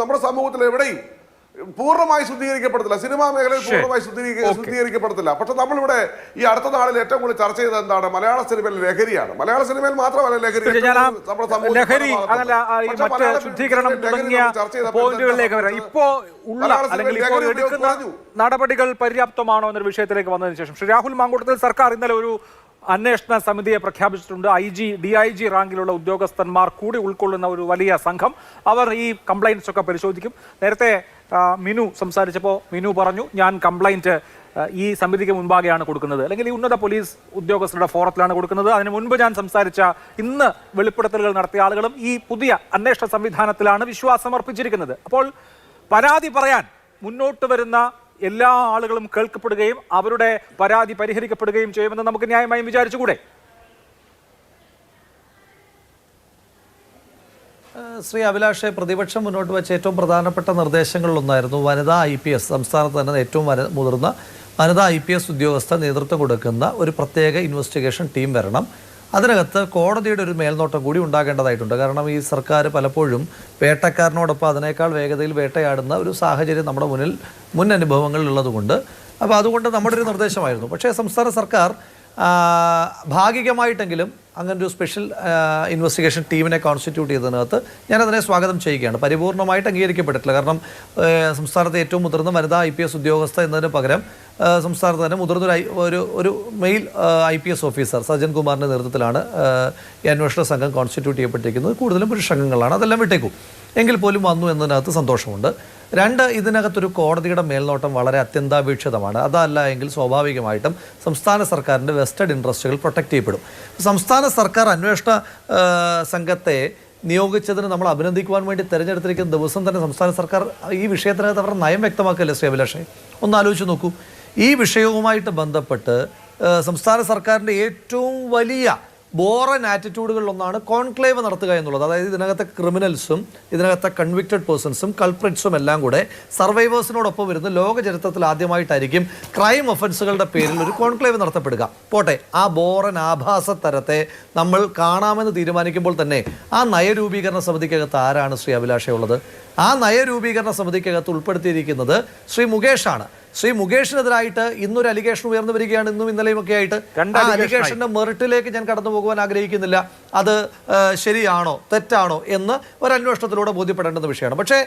Speaker 3: നമ്മുടെ സമൂഹത്തിൽ എവിടെയും പൂർണ്ണമായി ശുദ്ധീകരിക്കപ്പെടത്തില്ല. സിനിമാ മേഖലയിൽ പൂർണ്ണമായി ശുദ്ധീകരിക്കപ്പെടത്തില്ല. പക്ഷെ നമ്മളിവിടെ ഈ അടുത്ത നാളിൽ ഏറ്റവും കൂടുതൽ ചർച്ച ചെയ്തത് എന്താണ്, മലയാള സിനിമയിൽ ലഹരിയാണ്. മലയാള സിനിമയിൽ മാത്രമല്ല ലഹരി,
Speaker 1: നടപടികൾ പര്യാപ്തമാണോ എന്നൊരു വിഷയത്തിലേക്ക് വന്നതിന് ശേഷം ശ്രീ രാഹുൽ മാങ്കൂട്ടത്തിൽ, സർക്കാർ ഇന്നലെ ഒരു അന്വേഷണ സമിതിയെ പ്രഖ്യാപിച്ചിട്ടുണ്ട്. DIG റാങ്കിലുള്ള ഉദ്യോഗസ്ഥന്മാർ കൂടി ഉൾക്കൊള്ളുന്ന ഒരു വലിയ സംഘം. അവർ ഈ കംപ്ലൈൻറ്റ്സ് ഒക്കെ പരിശോധിക്കും. നേരത്തെ മിനു സംസാരിച്ചപ്പോൾ മിനു പറഞ്ഞു, ഞാൻ കംപ്ലൈൻറ്റ് ഈ സമിതിക്ക് മുൻപാകെയാണ് കൊടുക്കുന്നത്, അല്ലെങ്കിൽ ഈ ഉന്നത പോലീസ് ഉദ്യോഗസ്ഥരുടെ ഫോറത്തിലാണ് കൊടുക്കുന്നത്. അതിന് മുൻപ് ഞാൻ സംസാരിച്ച ഇന്ന് വെളിപ്പെടുത്തലുകൾ നടത്തിയ ആളുകളും ഈ പുതിയ അന്വേഷണ സംവിധാനത്തിലാണ് വിശ്വാസം അർപ്പിച്ചിരിക്കുന്നത്. അപ്പോൾ പരാതി പറയാൻ മുന്നോട്ട് വരുന്ന എല്ലാ ആളുകളും കേൾക്കപ്പെടുകയും അവരുടെ പരാതി പരിഹരിക്കപ്പെടുകയും ചെയ്യുമെന്ന് നമുക്ക് ന്യായമായും വിചാരിച്ചുകൂടെ?
Speaker 4: ശ്രീ അഭിലാഷെ, പ്രതിപക്ഷം മുന്നോട്ട് വെച്ച ഏറ്റവും പ്രധാനപ്പെട്ട നിർദ്ദേശങ്ങളിലൊന്നായിരുന്നു വനിതാ IPS, സംസ്ഥാനത്ത് തന്നെ ഏറ്റവും മുതിർന്ന വനിതാ IPS ഉദ്യോഗസ്ഥ നേതൃത്വം കൊടുക്കുന്ന ഒരു പ്രത്യേക ഇൻവെസ്റ്റിഗേഷൻ ടീം വരണം. അതിനകത്ത് കോടതിയുടെ ഒരു മേൽനോട്ടം കൂടി ഉണ്ടാകേണ്ടതായിട്ടുണ്ട്. കാരണം ഈ സർക്കാർ പലപ്പോഴും വേട്ടക്കാരനോടൊപ്പം അതിനേക്കാൾ വേഗതയിൽ വേട്ടയാടുന്ന ഒരു സാഹചര്യം നമ്മുടെ മുൻ അനുഭവങ്ങളിലുള്ളതുകൊണ്ട്, അപ്പോൾ അതുകൊണ്ട് നമ്മുടെ ഒരു നിർദ്ദേശമായിരുന്നു. പക്ഷേ സംസ്ഥാന സർക്കാർ ഭാഗികമായിട്ടെങ്കിലും അങ്ങനെ ഒരു സ്പെഷ്യൽ ഇൻവെസ്റ്റിഗേഷൻ ടീമിനെ കോൺസ്റ്റിറ്റ്യൂട്ട് ചെയ്തതിനകത്ത് ഞാനതിനെ സ്വാഗതം ചെയ്യുകയാണ്. പരിപൂർണമായിട്ട് അംഗീകരിക്കപ്പെട്ടിട്ടില്ല. കാരണം സംസ്ഥാനത്തെ ഏറ്റവും മുതിർന്ന വനിതാ IPS ഉദ്യോഗസ്ഥ എന്നതിന് പകരം സംസ്ഥാനത്ത് തന്നെ മുതിർന്ന ഒരു മെയിൽ IPS ഓഫീസർ സജ്ജൻ കുമാറിൻ്റെ നേതൃത്വത്തിലാണ് ഈ അന്വേഷണ സംഘം കോൺസ്റ്റിറ്റ്യൂട്ട് ചെയ്യപ്പെട്ടിരിക്കുന്നത്. കൂടുതലും പുരുഷംഗങ്ങളാണ്. അതെല്ലാം വിട്ടേക്കും. എങ്കിൽ പോലും വന്നു എന്നതിനകത്ത് സന്തോഷമുണ്ട്. 2, ഇതിനകത്തൊരു കോടതിയുടെ മേൽനോട്ടം വളരെ അത്യന്താപേക്ഷിതമാണ്. അതല്ല എങ്കിൽ സ്വാഭാവികമായിട്ടും സംസ്ഥാന സർക്കാരിൻ്റെ വെസ്റ്റഡ് ഇൻട്രസ്റ്റുകൾ പ്രൊട്ടക്റ്റ് ചെയ്യപ്പെടും. സംസ്ഥാന സർക്കാർ അന്വേഷണ സംഘത്തെ നിയോഗിച്ചതിന് നമ്മൾ അഭിനന്ദിക്കുവാൻ വേണ്ടി തിരഞ്ഞെടുത്തിരിക്കുന്ന ദിവസം തന്നെ സംസ്ഥാന സർക്കാർ ഈ വിഷയത്തിനകത്ത് അവരുടെ നയം വ്യക്തമാക്കല്ലേ ശ്രീ അഭിലാഷേ? ഒന്ന് ആലോചിച്ച് നോക്കൂ. ഈ വിഷയവുമായിട്ട് ബന്ധപ്പെട്ട് സംസ്ഥാന സർക്കാരിൻ്റെ ഏറ്റവും വലിയ ബോറൻ ആറ്റിറ്റ്യൂഡുകളിലൊന്നാണ് കോൺക്ലേവ് നടത്തുക എന്നുള്ളത്. അതായത് ഇതിനകത്തെ ക്രിമിനൽസും ഇതിനകത്തെ കൺവിക്റ്റഡ് പേഴ്സൺസും കൾപ്രിറ്റ്സും എല്ലാം കൂടെ സർവൈവേഴ്സിനോടൊപ്പം വരുന്ന ലോക ചരിത്രത്തിൽ ആദ്യമായിട്ടായിരിക്കും ക്രൈം ഒഫൻസുകളുടെ പേരിൽ ഒരു കോൺക്ലേവ് നടത്തപ്പെടുക. പോട്ടെ, ആ ബോറൻ ആഭാസ തരത്തെ നമ്മൾ കാണാമെന്ന് തീരുമാനിക്കുമ്പോൾ തന്നെ ആ നയരൂപീകരണ സമിതിക്കകത്ത് ആരാണ് ശ്രീ അഭിലാഷയുള്ളത്? ആ നയരൂപീകരണ സമിതിക്കകത്ത് ഉൾപ്പെടുത്തിയിരിക്കുന്നത് ശ്രീ മുകേഷാണ്. ശ്രീ മുകേഷിനെതിരായിട്ട് ഇന്നൊരു അലിഗേഷൻ ഉയർന്നു വരികയാണ്, ഇന്നും ഇന്നലെയും ഒക്കെ ആയിട്ട്. ആ അലിഗേഷന്റെ മെറിറ്റിലേക്ക് ഞാൻ കടന്നു പോകാൻ ആഗ്രഹിക്കുന്നില്ല. അത് ശരിയാണോ തെറ്റാണോ എന്ന് ഒരു അന്വേഷണത്തിലൂടെ ബോധ്യപ്പെടേണ്ടുന്ന വിഷയമാണ്. പക്ഷേ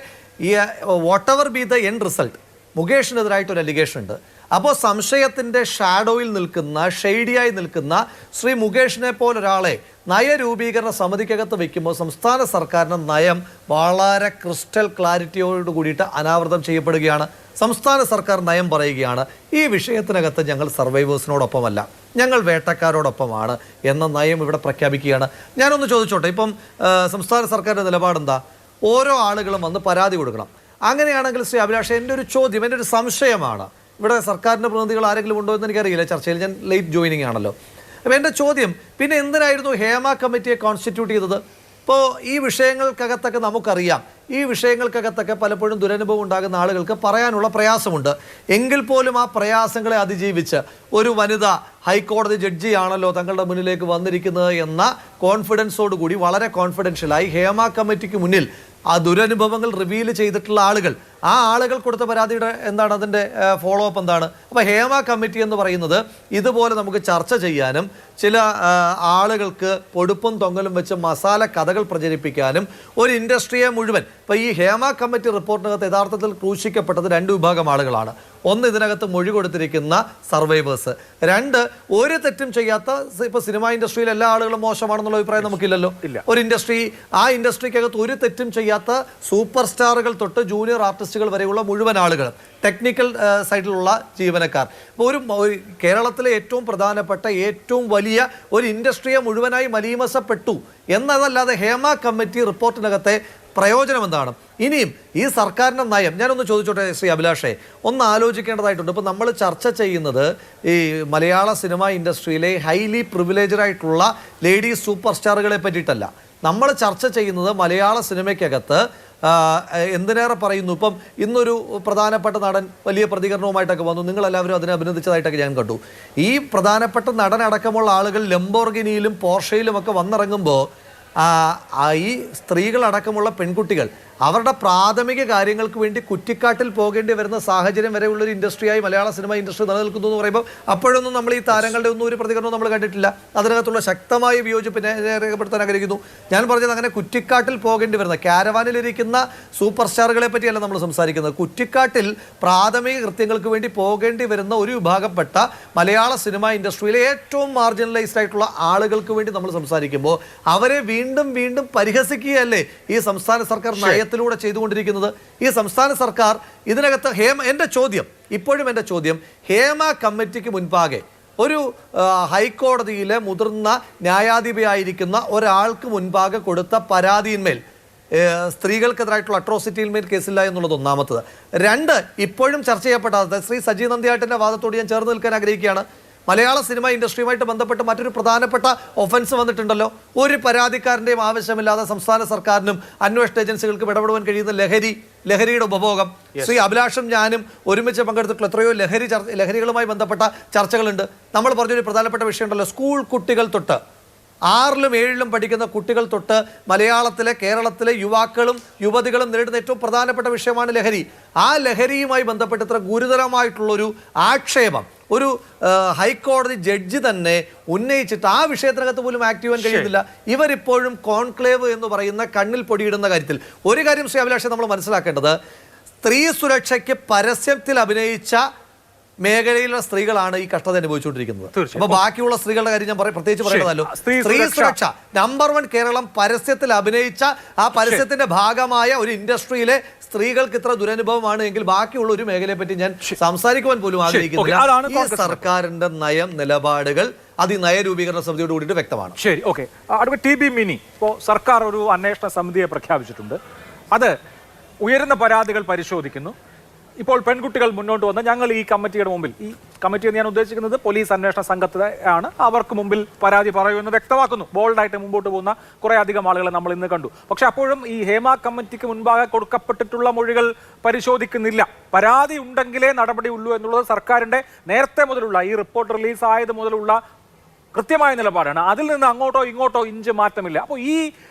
Speaker 4: ഈ whatever be the end result, മുകേഷിനെതിരായിട്ട് ഒരു അലിഗേഷൻ ഉണ്ട്. അപ്പോൾ സംശയത്തിൻ്റെ ഷാഡോയിൽ നിൽക്കുന്ന, ഷെയ്ഡിയായി നിൽക്കുന്ന ശ്രീ മുകേഷിനെ പോലൊരാളെ നയരൂപീകരണ സമിതിക്കകത്ത് വയ്ക്കുമ്പോൾ സംസ്ഥാന സർക്കാരിൻ്റെ നയം വളരെ ക്രിസ്റ്റൽ ക്ലാരിറ്റിയോട് കൂടിയിട്ട് അനാവൃതം ചെയ്യപ്പെടുകയാണ്. സംസ്ഥാന സർക്കാർ നയം പറയുകയാണ്, ഈ വിഷയത്തിനകത്ത് ഞങ്ങൾ സർവൈവേഴ്സിനോടൊപ്പമല്ല, ഞങ്ങൾ വേട്ടക്കാരോടൊപ്പമാണ് എന്ന നയം ഇവിടെ പ്രഖ്യാപിക്കുകയാണ്. ഞാനൊന്ന് ചോദിച്ചോട്ടെ, ഇപ്പം സംസ്ഥാന സർക്കാരിൻ്റെ നിലപാടെന്താ? ഓരോ ആളുകളും വന്ന് പരാതി കൊടുക്കണം. അങ്ങനെയാണെങ്കിൽ ശ്രീ അഭിലാഷ്, എൻ്റെ ഒരു ചോദ്യം, എൻ്റെ ഒരു സംശയമാണ്, ഇവിടെ സർക്കാരിൻ്റെ പ്രതിനിധികൾ ആരെങ്കിലും ഉണ്ടോ എന്ന് എനിക്കറിയില്ല, ചർച്ചയിൽ ഞാൻ ലേറ്റ് ജോയിനിങ് ആണല്ലോ. അപ്പോൾ എൻ്റെ ചോദ്യം, പിന്നെ എന്തിനായിരുന്നു ഹേമ കമ്മിറ്റിയെ കോൺസ്റ്റിറ്റ്യൂട്ട് ചെയ്തത്? ഇപ്പോൾ ഈ വിഷയങ്ങൾക്കകത്തൊക്കെ നമുക്കറിയാം, ഈ വിഷയങ്ങൾക്കകത്തൊക്കെ പലപ്പോഴും ദുരനുഭവം ഉണ്ടാകുന്ന ആളുകൾക്ക് പറയാനുള്ള പ്രയാസമുണ്ട്. എങ്കിൽ പോലും ആ പ്രയാസങ്ങളെ അതിജീവിച്ച് ഒരു വനിത ഹൈക്കോടതി ജഡ്ജിയാണല്ലോ തങ്ങളുടെ മുന്നിലേക്ക് വന്നിരിക്കുന്നത് എന്ന കോൺഫിഡൻസോടുകൂടി വളരെ കോൺഫിഡൻഷ്യലായി ഹേമ കമ്മിറ്റിക്ക് മുന്നിൽ ആ ദുരനുഭവങ്ങൾ റിവീൽ ചെയ്തിട്ടുള്ള ആളുകൾ, ആ ആളുകൾ കൊടുത്ത പരാതിയുടെ എന്താണ് അതിൻ്റെ ഫോളോ അപ്പ് എന്താണ്? അപ്പോൾ ഹേമ കമ്മിറ്റി എന്ന് പറയുന്നത് ഇതുപോലെ നമുക്ക് ചർച്ച ചെയ്യാനും ചില ആളുകൾക്ക് പൊടുപ്പും തൊങ്ങലും വെച്ച് മസാല കഥകൾ പ്രചരിപ്പിക്കാനും ഒരു ഇൻഡസ്ട്രിയെ മുഴുവൻ, ഇപ്പോൾ ഈ ഹേമ കമ്മിറ്റി റിപ്പോർട്ടിനകത്ത് യഥാർത്ഥത്തിൽ ക്രൂശിക്കപ്പെട്ടത് 2 വിഭാഗം ആളുകളാണ്. ഒന്ന്, ഇതിനകത്ത് മൊഴി കൊടുത്തിരിക്കുന്ന സർവൈവേഴ്സ്. 2, ഒരു തെറ്റും ചെയ്യാത്ത, ഇപ്പോൾ സിനിമ ഇൻഡസ്ട്രിയിൽ എല്ലാ ആളുകളും മോശമാണെന്നുള്ള അഭിപ്രായം നമുക്കില്ലല്ലോ. ഒരു ഇൻഡസ്ട്രി, ആ ഇൻഡസ്ട്രിക്കകത്ത് ഒരു തെറ്റും ചെയ്യാത്ത സൂപ്പർ സ്റ്റാറുകൾ തൊട്ട് ജൂനിയർ ആർട്ടിസ്റ്റുകൾ വരെയുള്ള മുഴുവൻ ആളുകൾ, ടെക്നിക്കൽ സൈഡിലുള്ള ജീവനക്കാർ. ഇപ്പോൾ ഒരു കേരളത്തിലെ ഏറ്റവും പ്രധാനപ്പെട്ട ഏറ്റവും വലിയ ഒരു ഇൻഡസ്ട്രിയെ മുഴുവനായി മലീമസപ്പെട്ടു എന്നതല്ലാതെ ഹേമ കമ്മിറ്റി റിപ്പോർട്ടിനകത്തെ പ്രയോജനം എന്താണ്? ഇനിയും ഈ സർക്കാരിൻ്റെ നയം, ഞാനൊന്ന് ചോദിച്ചോട്ടെ ശ്രീ അഭിലാഷേ, ഒന്ന് ആലോചിക്കേണ്ടതായിട്ടുണ്ട്. ഇപ്പോൾ നമ്മൾ ചർച്ച ചെയ്യുന്നത് ഈ മലയാള സിനിമ ഇൻഡസ്ട്രിയിലെ ഹൈലി പ്രിവിലേജഡ് ആയിട്ടുള്ള ലേഡീസ് സൂപ്പർ സ്റ്റാറുകളെ പറ്റിയിട്ടല്ല. നമ്മൾ ചർച്ച ചെയ്യുന്നത് മലയാള സിനിമയ്ക്കകത്ത് എന്തിനേറെ പറയുന്നു, ഇപ്പം ഇന്നൊരു പ്രധാനപ്പെട്ട നടൻ വലിയ പ്രതികരണവുമായിട്ടൊക്കെ വന്നു, നിങ്ങളെല്ലാവരും അതിനെ അഭിനന്ദിച്ചതായിട്ടൊക്കെ ഞാൻ കണ്ടു. ഈ പ്രധാനപ്പെട്ട നടനടക്കമുള്ള ആളുകൾ ലംബോർഗിനിയിലും പോർഷയിലും ഒക്കെ വന്നിറങ്ങുമ്പോൾ ഈ സ്ത്രീകളടക്കമുള്ള പെൺകുട്ടികൾ അവരുടെ പ്രാഥമിക കാര്യങ്ങൾക്ക് വേണ്ടി കുറ്റിക്കാട്ടിൽ പോകേണ്ടി വരുന്ന സാഹചര്യം വരെയുള്ളൊരു ഇൻഡസ്ട്രിയായി മലയാള സിനിമ ഇൻഡസ്ട്രി നിലനിൽക്കുന്നു എന്ന് പറയുമ്പോൾ അപ്പോഴൊന്നും നമ്മൾ ഈ താരങ്ങളുടെ ഒന്നും ഒരു പ്രതികരണവും നമ്മൾ കണ്ടിട്ടില്ല. അതിനകത്തുള്ള ശക്തമായ വിയോജിപ്പിനെ രേഖപ്പെടുത്താൻ ആഗ്രഹിക്കുന്നു. ഞാൻ പറഞ്ഞത് അങ്ങനെ കുറ്റിക്കാട്ടിൽ പോകേണ്ടി വരുന്ന, ക്യാരവാനിലിരിക്കുന്ന സൂപ്പർ സ്റ്റാറുകളെ പറ്റിയല്ല നമ്മൾ സംസാരിക്കുന്നത്. കുറ്റിക്കാട്ടിൽ പ്രാഥമിക കൃത്യങ്ങൾക്ക് വേണ്ടി പോകേണ്ടി വരുന്ന ഒരു വിഭാഗപ്പെട്ട മലയാള സിനിമ ഇൻഡസ്ട്രിയിലെ ഏറ്റവും മാർജിനലൈസ്ഡ് ആയിട്ടുള്ള ആളുകൾക്ക് വേണ്ടി നമ്മൾ സംസാരിക്കുമ്പോൾ അവരെ വീണ്ടും വീണ്ടും പരിഹസിക്കുകയല്ലേ ഈ സംസ്ഥാന സർക്കാർ നയത്തിലൂടെ ചെയ്തുകൊണ്ടിരിക്കുന്നത്? ഈ സംസ്ഥാന സർക്കാർ ഇതിനകത്ത് ഇപ്പോഴും എൻ്റെ ചോദ്യം, ഹേമ കമ്മിറ്റിക്ക് മുൻപാകെ ഒരു ഹൈക്കോടതിയിലെ മുതിർന്ന ന്യായാധിപയായിരിക്കുന്ന ഒരാൾക്ക് മുൻപാകെ കൊടുത്ത പരാതിയിന്മേൽ സ്ത്രീകൾക്കെതിരായിട്ടുള്ള അട്രോസിറ്റിയിന്മേൽ കേസില്ല എന്നുള്ളത് ഒന്നാമത്തത്. 2, ഇപ്പോഴും ചർച്ച ചെയ്യപ്പെടാത്തത് ശ്രീ സജി നന്ദിയാട്ടിൻ്റെ വാദത്തോട് ഞാൻ ചേർന്ന് നിൽക്കാൻ ആഗ്രഹിക്കുകയാണ്. മലയാള സിനിമ ഇൻഡസ്ട്രിയുമായിട്ട് ബന്ധപ്പെട്ട് മറ്റൊരു പ്രധാനപ്പെട്ട ഒഫൻസ് വന്നിട്ടുണ്ടല്ലോ. ഒരു പരാതിക്കാരൻ്റെയും ആവശ്യമില്ലാതെ സംസ്ഥാന സർക്കാരിനും അന്വേഷണ ഏജൻസികൾക്കും ഇടപെടുവാൻ കഴിയുന്ന ലഹരിയുടെ ഉപഭോഗം. ശ്രീ അഭിലാഷും ഞാനും ഒരുമിച്ച് പങ്കെടുത്തിട്ടുള്ള എത്രയോ ലഹരികളുമായി ബന്ധപ്പെട്ട ചർച്ചകളുണ്ട്. നമ്മൾ പറഞ്ഞൊരു പ്രധാനപ്പെട്ട വിഷയമുണ്ടല്ലോ, സ്കൂൾ കുട്ടികൾ തൊട്ട് 6ലും 7ലും പഠിക്കുന്ന കുട്ടികൾ തൊട്ട് കേരളത്തിലെ യുവാക്കളും യുവതികളും നേരിടുന്ന ഏറ്റവും പ്രധാനപ്പെട്ട വിഷയമാണ് ലഹരി. ആ ലഹരിയുമായി ബന്ധപ്പെട്ട് ഇത്ര ഗുരുതരമായിട്ടുള്ളൊരു ആക്ഷേപം ഒരു ഹൈക്കോടതി ജഡ്ജി തന്നെ ഉന്നയിച്ചിട്ട് ആ വിഷയത്തിനകത്ത് പോലും ആക്ട് ചെയ്യാൻ കഴിയുന്നില്ല. ഇവരിപ്പോഴും കോൺക്ലേവ് എന്ന് പറയുന്ന കണ്ണിൽ പൊടിയിടുന്ന കാര്യത്തിൽ ഒരു കാര്യം ശ്രീ അഭിലാഷ് നമ്മൾ മനസ്സിലാക്കേണ്ടത്, സ്ത്രീ സുരക്ഷയ്ക്ക് പരസ്യത്തിൽ അഭിനയിച്ച മേഖലയിലുള്ള സ്ത്രീകളാണ് ഈ കഷ്ടത അനുഭവിച്ചുകൊണ്ടിരിക്കുന്നത്. അപ്പൊ ബാക്കിയുള്ള സ്ത്രീകളുടെ കാര്യം ഞാൻ പ്രത്യേകിച്ച് പറയേണ്ടതല്ലോ. സ്ത്രീ സുരക്ഷ നമ്പർ 1 കേരളം പരസ്യത്തിൽ അഭിനയിച്ച ആ പരസ്യത്തിന്റെ ഭാഗമായ ഒരു ഇൻഡസ്ട്രിയിലെ സ്ത്രീകൾക്ക് ഇത്ര ദുരനുഭവമാണ് എങ്കിൽ ബാക്കിയുള്ള ഒരു മേഖലയെ പറ്റി ഞാൻ സംസാരിക്കുവാൻ പോലും ആഗ്രഹിക്കുന്നില്ല. ഈ സർക്കാരിന്റെ നിലപാടുകൾ അത് ഈ നയരൂപീകരണ സമിതിയോട് കൂടിയിട്ട് വ്യക്തമാണ്.
Speaker 1: ശരി, okay. Advocate T B mini, ഇപ്പോൾ സർക്കാർ ഒരു അന്വേഷണ സമിതിയെ പ്രഖ്യാപിച്ചിട്ടുണ്ട്. അത് ഉയരുന്ന പരാതികൾ പരിശോധിക്കുന്നു. ഇപ്പോൾ പെൺകുട്ടികൾ മുന്നോട്ട് വന്ന് ഞങ്ങൾ ഈ കമ്മിറ്റിയുടെ മുമ്പിൽ, ഈ കമ്മിറ്റി എന്ന് ഞാൻ ഉദ്ദേശിക്കുന്നത് പോലീസ് അന്വേഷണ സംഘത്തെയാണ്, അവർക്ക് മുമ്പിൽ പരാതി പറയുമെന്ന് വ്യക്തമാക്കുന്നു. ബോൾഡായിട്ട് മുമ്പോട്ട് പോകുന്ന കുറേ അധികം ആളുകളെ നമ്മൾ ഇന്ന് കണ്ടു. പക്ഷെ അപ്പോഴും ഈ ഹേമ കമ്മിറ്റിക്ക് മുൻപാകെ കൊടുക്കപ്പെട്ടിട്ടുള്ള മൊഴികൾ പരിശോധിക്കുന്നില്ല. പരാതി ഉണ്ടെങ്കിലേ നടപടി ഉള്ളൂ എന്നുള്ളത് സർക്കാരിൻ്റെ നേരത്തെ മുതലുള്ള, ഈ റിപ്പോർട്ട് റിലീസ് ആയത് മുതലുള്ള കൃത്യമായ നിലപാടാണ്. അതിൽ നിന്ന് അങ്ങോട്ടോ ഇങ്ങോട്ടോ ഇഞ്ച് മാറ്റമില്ല. അപ്പോൾ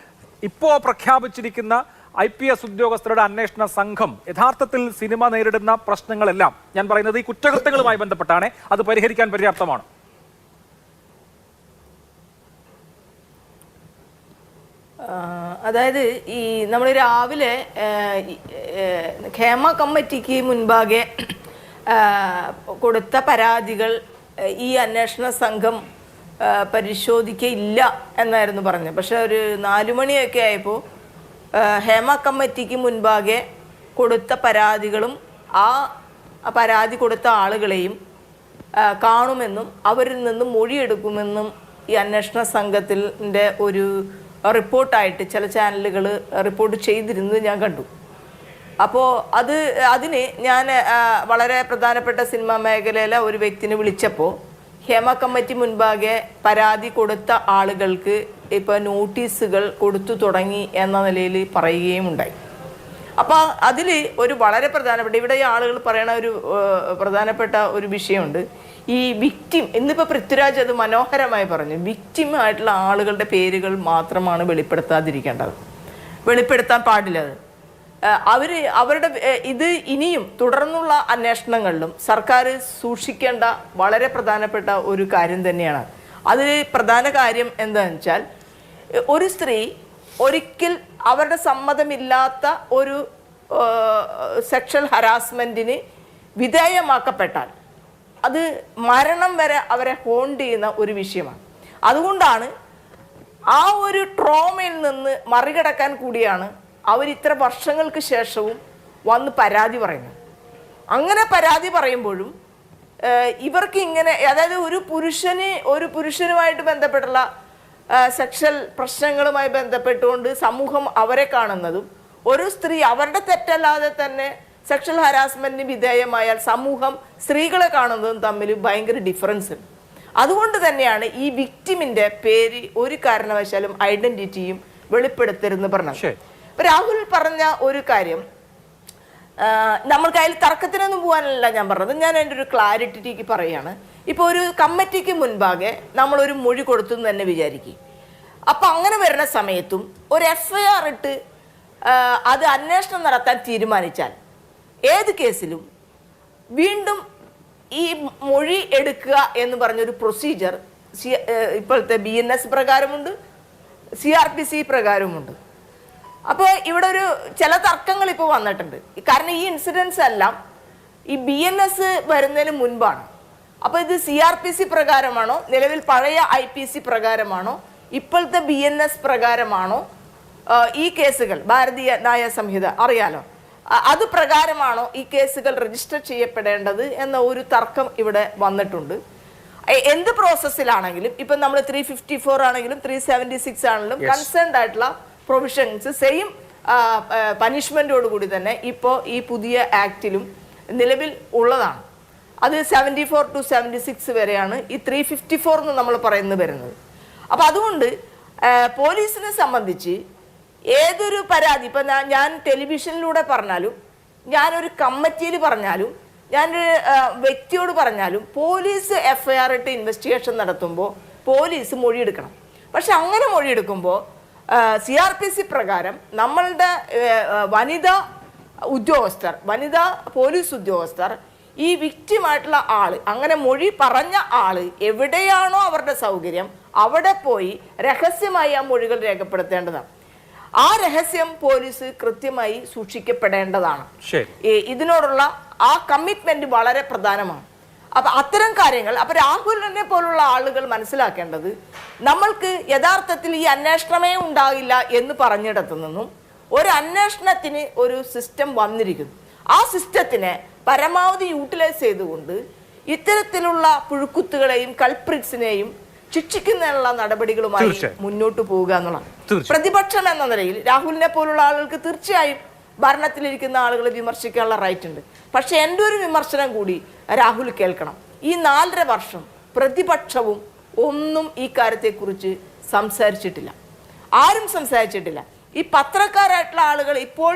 Speaker 1: ഇപ്പോൾ പ്രഖ്യാപിച്ചിരിക്കുന്ന IPS ഉദ്യോഗസ്ഥരുടെ അന്വേഷണ സംഘം യഥാർത്ഥത്തിൽ സിനിമ നേരിടുന്ന പ്രശ്നങ്ങളെല്ലാം, ഞാൻ പറയുന്നത് ഈ കുറ്റകൃത്യങ്ങളുമായി ബന്ധപ്പെട്ടാണ്, അത് പരിഹരിക്കാൻ പര്യാപ്തമാണ്?
Speaker 5: അതായത് ഈ നമ്മൾ രാവിലെ ഖേമ കമ്മിറ്റിക്ക് മുൻപാകെ കൊടുത്ത പരാതികൾ ഈ അന്വേഷണ സംഘം പരിശോധിക്കയില്ല എന്നായിരുന്നു പറഞ്ഞത്. പക്ഷെ ഒരു 4 മണിയൊക്കെ ആയപ്പോൾ ഹേമ കമ്മിറ്റിക്ക് മുൻപാകെ കൊടുത്ത പരാതികളും ആ പരാതി കൊടുത്ത ആളുകളെയും കാണുമെന്നും അവരിൽ നിന്നും മൊഴിയെടുക്കുമെന്നും ഈ അന്വേഷണ സംഘത്തിൻ്റെ ഒരു റിപ്പോർട്ടായിട്ട് ചില ചാനലുകൾ റിപ്പോർട്ട് ചെയ്തിരുന്നത് ഞാൻ കണ്ടു. അപ്പോൾ അതിന് ഞാൻ വളരെ പ്രധാനപ്പെട്ട സിനിമാ മേഖലയിലെ ഒരു വ്യക്തിനെ വിളിച്ചപ്പോൾ ഹേമ കമ്മിറ്റി മുൻപാകെ പരാതി കൊടുത്ത ആളുകൾക്ക് ഇപ്പോൾ നോട്ടീസുകൾ കൊടുത്തു തുടങ്ങി എന്ന നിലയിൽ പറയുകയും ഉണ്ടായി. അപ്പോൾ അതിൽ ഒരു വളരെ പ്രധാനപ്പെട്ട, ഇവിടെ ഈ ആളുകൾ പറയുന്ന ഒരു പ്രധാനപ്പെട്ട ഒരു വിഷയമുണ്ട്. ഈ വിക്റ്റിം, ഇന്നിപ്പോൾ പൃഥ്വിരാജ് അത് മനോഹരമായി പറഞ്ഞു, വിക്റ്റിം ആയിട്ടുള്ള ആളുകളുടെ പേരുകൾ മാത്രമാണ് വെളിപ്പെടുത്താതിരിക്കേണ്ടത്, വെളിപ്പെടുത്താൻ പാടില്ലത്. അവരുടെ ഇത് ഇനിയും തുടർന്നുള്ള അന്വേഷണങ്ങളിലും സർക്കാർ സൂക്ഷിക്കേണ്ട വളരെ പ്രധാനപ്പെട്ട ഒരു കാര്യം തന്നെയാണ്. അതിൽ പ്രധാന കാര്യം എന്താണെന്ന് വെച്ചാൽ, ഒരു സ്ത്രീ ഒരിക്കൽ അവരുടെ സമ്മതമില്ലാത്ത ഒരു സെക്ഷൽ ഹരാസ്മെൻറ്റിന് വിധേയമാക്കപ്പെട്ടാൽ അത് മരണം വരെ അവരെ ഹോണ്ട് ചെയ്യുന്ന ഒരു വിഷയമാണ്. അതുകൊണ്ടാണ് ആ ഒരു ട്രോമയിൽ നിന്ന് മറികടക്കാൻ കൂടിയാണ് അവർ ഇത്ര വർഷങ്ങൾക്ക് ശേഷവും വന്ന് പരാതി പറയുന്നത്. അങ്ങനെ പരാതി പറയുമ്പോഴും ഇവർക്ക് ഇങ്ങനെ, അതായത് ഒരു പുരുഷനുമായിട്ട് ബന്ധപ്പെട്ടുള്ള സെക്ഷൽ പ്രശ്നങ്ങളുമായി ബന്ധപ്പെട്ടുകൊണ്ട് സമൂഹം അവരെ കാണുന്നതും, ഒരു സ്ത്രീ അവരുടെ തെറ്റല്ലാതെ തന്നെ സെക്ഷൽ ഹരാസ്മെന്റിന് വിധേയമായാൽ സമൂഹം സ്ത്രീകളെ കാണുന്നതും തമ്മിൽ ഭയങ്കര ഡിഫറൻസ് ഉണ്ട്. അതുകൊണ്ട് തന്നെയാണ് ഈ വിക്ടിമിന്റെ പേര് ഒരു കാരണവശാലും ഐഡന്റിറ്റിയും വെളിപ്പെടുത്തരുതെന്ന് പറഞ്ഞത്. രാഹുൽ പറഞ്ഞ ഒരു കാര്യം, നമ്മൾക്ക് അതിൽ തർക്കത്തിനൊന്നും പോകാനല്ല ഞാൻ പറഞ്ഞത്, ഞാൻ എൻ്റെ ഒരു ക്ലാരിറ്റിക്ക് പറയുകയാണ്. ഇപ്പോൾ ഒരു കമ്മിറ്റിക്ക് മുൻപാകെ നമ്മളൊരു മൊഴി കൊടുത്തു എന്ന് തന്നെ വിചാരിക്കും. അപ്പം അങ്ങനെ വരുന്ന സമയത്തും ഒരു FIR ഇട്ട് അത് അന്വേഷണം നടത്താൻ തീരുമാനിച്ചാൽ ഏത് കേസിലും വീണ്ടും ഈ മൊഴി എടുക്കുക എന്ന് പറഞ്ഞൊരു പ്രൊസീജിയർ ഇപ്പോഴത്തെ BNS പ്രകാരമുണ്ട്, CRPC പ്രകാരമുണ്ട്. അപ്പോൾ ഇവിടെ ഒരു ചില തർക്കങ്ങൾ ഇപ്പോൾ വന്നിട്ടുണ്ട്. കാരണം ഈ ഇൻസിഡൻസ് എല്ലാം ഈ BNS വരുന്നതിന് മുൻപാണ്. അപ്പോൾ ഇത് CRPC പ്രകാരമാണോ, നിലവിൽ പഴയ IPC പ്രകാരമാണോ, ഇപ്പോഴത്തെ BNS പ്രകാരമാണോ ഈ കേസുകൾ, ഭാരതീയ ന്യായ സംഹിത അറിയാലോ, അത് പ്രകാരമാണോ ഈ കേസുകൾ രജിസ്റ്റർ ചെയ്യപ്പെടേണ്ടത് എന്ന ഒരു തർക്കം ഇവിടെ വന്നിട്ടുണ്ട്. എന്ത് പ്രോസസ്സിലാണെങ്കിലും, ഇപ്പം നമ്മൾ 354 ആണെങ്കിലും 376 ആണെങ്കിലും കൺസേൺഡ് ആയിട്ടുള്ള പ്രൊവിഷൻസ് സെയിം പനിഷ്മെൻറ്റോടുകൂടി തന്നെ ഇപ്പോൾ ഈ പുതിയ ആക്റ്റിലും നിലവിൽ ഉള്ളതാണ്. അത് 74 to 76 വരെയാണ് ഈ 354 എന്ന് നമ്മൾ പറയുന്നത് വരുന്നത്. അപ്പം അതുകൊണ്ട് പോലീസിനെ സംബന്ധിച്ച് ഏതൊരു പരാതി, ഇപ്പം ഞാൻ ടെലിവിഷനിലൂടെ പറഞ്ഞാലും, ഞാനൊരു കമ്മിറ്റിയിൽ പറഞ്ഞാലും, ഞാനൊരു വ്യക്തിയോട് പറഞ്ഞാലും, പോലീസ് FIR ഇട്ട് ഇൻവെസ്റ്റിഗേഷൻ നടത്തുമ്പോൾ പോലീസ് മൊഴിയെടുക്കണം. പക്ഷെ അങ്ങനെ മൊഴിയെടുക്കുമ്പോൾ CRPC പ്രകാരം നമ്മളുടെ വനിതാ പോലീസ് ഉദ്യോഗസ്ഥർ ഈ വിക്ടിമായിട്ടുള്ള ആള്, അങ്ങനെ മൊഴി പറഞ്ഞ ആള് എവിടെയാണോ അവരുടെ സൗകര്യം അവിടെ പോയി രഹസ്യമായി ആ മൊഴികൾ രേഖപ്പെടുത്തേണ്ടതാണ്. ആ രഹസ്യം പോലീസ് കൃത്യമായി സൂക്ഷിക്കപ്പെടേണ്ടതാണ്. ഇതിനോടുള്ള ആ കമ്മിറ്റ്മെന്റ് വളരെ പ്രധാനമാണ്. അപ്പൊ അത്തരം കാര്യങ്ങൾ, അപ്പൊ രാഹുലിനെ പോലുള്ള ആളുകൾ മനസ്സിലാക്കേണ്ടത്, നമ്മൾക്ക് യഥാർത്ഥത്തിൽ ഈ അന്വേഷണമേ ഉണ്ടാകില്ല എന്ന് പറഞ്ഞിടത്തു നിന്നും ഒരു അന്വേഷണത്തിന് ഒരു സിസ്റ്റം വന്നിരിക്കുന്നു. ആ സിസ്റ്റത്തിനെ പരമാവധി യൂട്ടിലൈസ് ചെയ്തുകൊണ്ട് ഇത്തരത്തിലുള്ള പുഴുക്കുത്തുകളെയും കൾപ്രിറ്റ്സിനെയും ശിക്ഷിക്കുന്നതിനുള്ള നടപടികളുമായി മുന്നോട്ട് പോവുക എന്നുള്ളതാണ്. പ്രതിപക്ഷം എന്ന നിലയിൽ രാഹുലിനെ പോലുള്ള ആളുകൾക്ക് തീർച്ചയായും ഭരണത്തിലിരിക്കുന്ന ആളുകളെ വിമർശിക്കാനുള്ള റൈറ്റ് ഉണ്ട്. പക്ഷെ എൻ്റെ ഒരു വിമർശനം കൂടി രാഹുൽ കേൾക്കണം. ഈ 4.5 വർഷം പ്രതിപക്ഷവും ഒന്നും ഈ കാര്യത്തെക്കുറിച്ച് സംസാരിച്ചിട്ടില്ല, ആരും സംസാരിച്ചിട്ടില്ല. ഈ പത്രക്കാരായിട്ടുള്ള ആളുകൾ ഇപ്പോൾ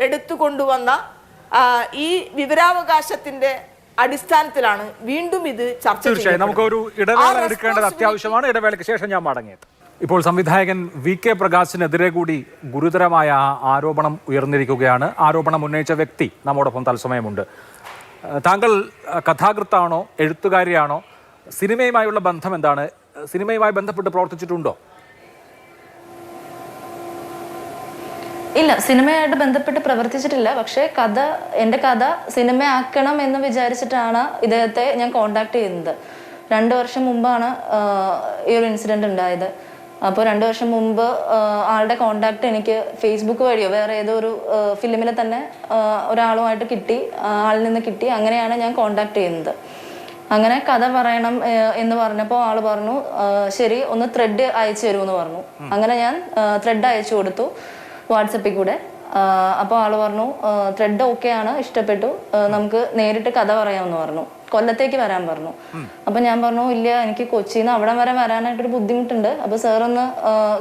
Speaker 5: എടുത്തുകൊണ്ടുവന്ന ഈ വിവരാവകാശത്തിന്റെ അടിസ്ഥാനത്തിലാണ് വീണ്ടും ഇത് ചർച്ച ചെയ്യുന്നത്.
Speaker 1: നമുക്കൊരു ഇടവേള എടുക്കേണ്ടത് അത്യാവശ്യമാണ്. ഇടവേളയ്ക്ക് ശേഷം ഞാൻ മടങ്ങിയത്. ഇപ്പോൾ സംവിധായകൻ VK പ്രകാശിനെതിരെ കൂടി ഗുരുതരമായ ആരോപണം ഉയർന്നിരിക്കുകയാണ്. ആരോപണം ഉന്നയിച്ച വ്യക്തി നമ്മോടൊപ്പം തത്സമയമുണ്ട്. താങ്കൾ കഥാകൃത്താണോ, എഴുത്തുകാരിയാണോ? സിനിമയുമായുള്ള ബന്ധം എന്താണ്? സിനിമയുമായി ബന്ധപ്പെട്ട് പ്രവർത്തിച്ചിട്ടുണ്ടോ?
Speaker 6: ഇല്ല, സിനിമയായിട്ട് ബന്ധപ്പെട്ട് പ്രവർത്തിച്ചിട്ടില്ല. പക്ഷേ എൻ്റെ കഥ സിനിമയാക്കണം എന്ന് വിചാരിച്ചിട്ടാണ് ഇദ്ദേഹത്തെ ഞാൻ കോണ്ടാക്ട് ചെയ്യുന്നത്. 2 വർഷം മുമ്പാണ് ഈ ഒരു ഇൻസിഡന്റ് ഉണ്ടായത്. അപ്പോൾ 2 വർഷം മുമ്പ് ആളുടെ കോണ്ടാക്ട് എനിക്ക് ഫേസ്ബുക്ക് വഴിയോ വേറെ ഏതോ ഒരു ഫിലിമിലെ തന്നെ ഒരാളുമായിട്ട് കിട്ടി, ആളിൽ നിന്ന് കിട്ടി. അങ്ങനെയാണ് ഞാൻ കോണ്ടാക്ട് ചെയ്യുന്നത്. അങ്ങനെ കഥ പറയണം എന്ന് പറഞ്ഞപ്പോൾ ആള് പറഞ്ഞു ശരി, ഒന്ന് ത്രെഡ് അയച്ചു തരുമെന്ന് പറഞ്ഞു. അങ്ങനെ ഞാൻ ത്രെഡ് അയച്ചു കൊടുത്തു വാട്സപ്പിൽ കൂടെ. അപ്പോൾ ആള് പറഞ്ഞു ത്രെഡ് ഓക്കെ ആണ്, ഇഷ്ടപ്പെട്ടു, നമുക്ക് നേരിട്ട് കഥ പറയാമെന്ന് പറഞ്ഞു. കൊല്ലത്തേക്ക് വരാൻ പറഞ്ഞു. അപ്പൊ ഞാൻ പറഞ്ഞു ഇല്ല, എനിക്ക് കൊച്ചിയിൽ നിന്ന് അവിടെ വരെ വരാനായിട്ടൊരു ബുദ്ധിമുട്ടുണ്ട്. അപ്പൊ സാർ ഒന്ന്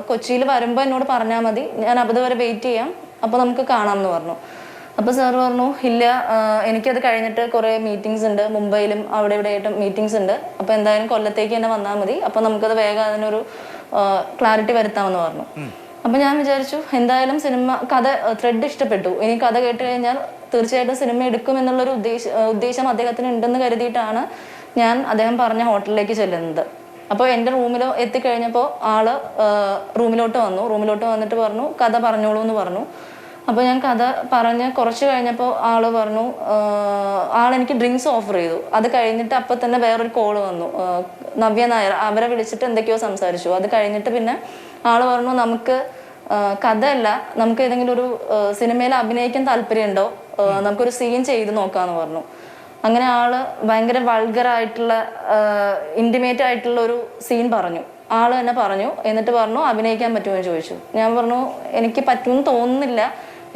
Speaker 6: കൊച്ചിയിൽ വരുമ്പോൾ എന്നോട് പറഞ്ഞാൽ മതി, ഞാൻ അതുവരെ വെയിറ്റ് ചെയ്യാം, അപ്പൊ നമുക്ക് കാണാമെന്ന് പറഞ്ഞു. അപ്പൊ സാർ പറഞ്ഞു ഇല്ല, എനിക്കത് കഴിഞ്ഞിട്ട് കുറെ മീറ്റിംഗ്സ് ഉണ്ട്, മുംബൈയിലും അവിടെ ഇവിടെ ആയിട്ട് മീറ്റിംഗ്സ് ഉണ്ട്, അപ്പൊ എന്തായാലും കൊല്ലത്തേക്ക് തന്നെ വന്നാൽ മതി, അപ്പൊ നമുക്കത് വേഗം അതിനൊരു ക്ലാരിറ്റി വരുത്താമെന്ന് പറഞ്ഞു. അപ്പൊ ഞാൻ വിചാരിച്ചു എന്തായാലും സിനിമ കഥ ത്രെഡ് ഇഷ്ടപ്പെട്ടു, ഇനി കഥ കേട്ട് കഴിഞ്ഞാൽ തീർച്ചയായിട്ടും സിനിമ എടുക്കും എന്നുള്ളൊരു ഉദ്ദേശം അദ്ദേഹത്തിന് ഉണ്ടെന്ന് കരുതിയിട്ടാണ് ഞാൻ അദ്ദേഹം പറഞ്ഞ ഹോട്ടലിലേക്ക് ചെല്ലുന്നത്. അപ്പോൾ എൻ്റെ റൂമിൽ എത്തിക്കഴിഞ്ഞപ്പോൾ ആള് റൂമിലോട്ട് വന്നിട്ട് പറഞ്ഞു കഥ പറഞ്ഞോളൂ എന്ന് പറഞ്ഞു. അപ്പോൾ ഞാൻ കഥ പറഞ്ഞ് കുറച്ച് കഴിഞ്ഞപ്പോൾ ആള് പറഞ്ഞു, ആളെനിക്ക് ഡ്രിങ്ക്സ് ഓഫർ ചെയ്തു. അത് കഴിഞ്ഞിട്ട് അപ്പം തന്നെ വേറൊരു കോള് വന്നു, നവ്യ നായർ, അവരെ വിളിച്ചിട്ട് എന്തൊക്കെയോ സംസാരിച്ചു. അത് കഴിഞ്ഞിട്ട് പിന്നെ ആള് പറഞ്ഞു നമുക്ക് കഥയല്ല, നമുക്ക് ഏതെങ്കിലും ഒരു സിനിമയിൽ അഭിനയിക്കാൻ താല്പര്യമുണ്ടോ, നമുക്കൊരു സീൻ ചെയ്ത് നോക്കാന്ന് പറഞ്ഞു. അങ്ങനെ ആള് ഭയങ്കര വൾഗറായിട്ടുള്ള ഇന്റിമേറ്റ് ആയിട്ടുള്ള ഒരു സീൻ പറഞ്ഞു. ആള് തന്നെ പറഞ്ഞു. എന്നിട്ട് പറഞ്ഞു അഭിനയിക്കാൻ പറ്റുമോ എന്ന് ചോദിച്ചു. ഞാൻ പറഞ്ഞു എനിക്ക് പറ്റുമെന്ന് തോന്നുന്നില്ല,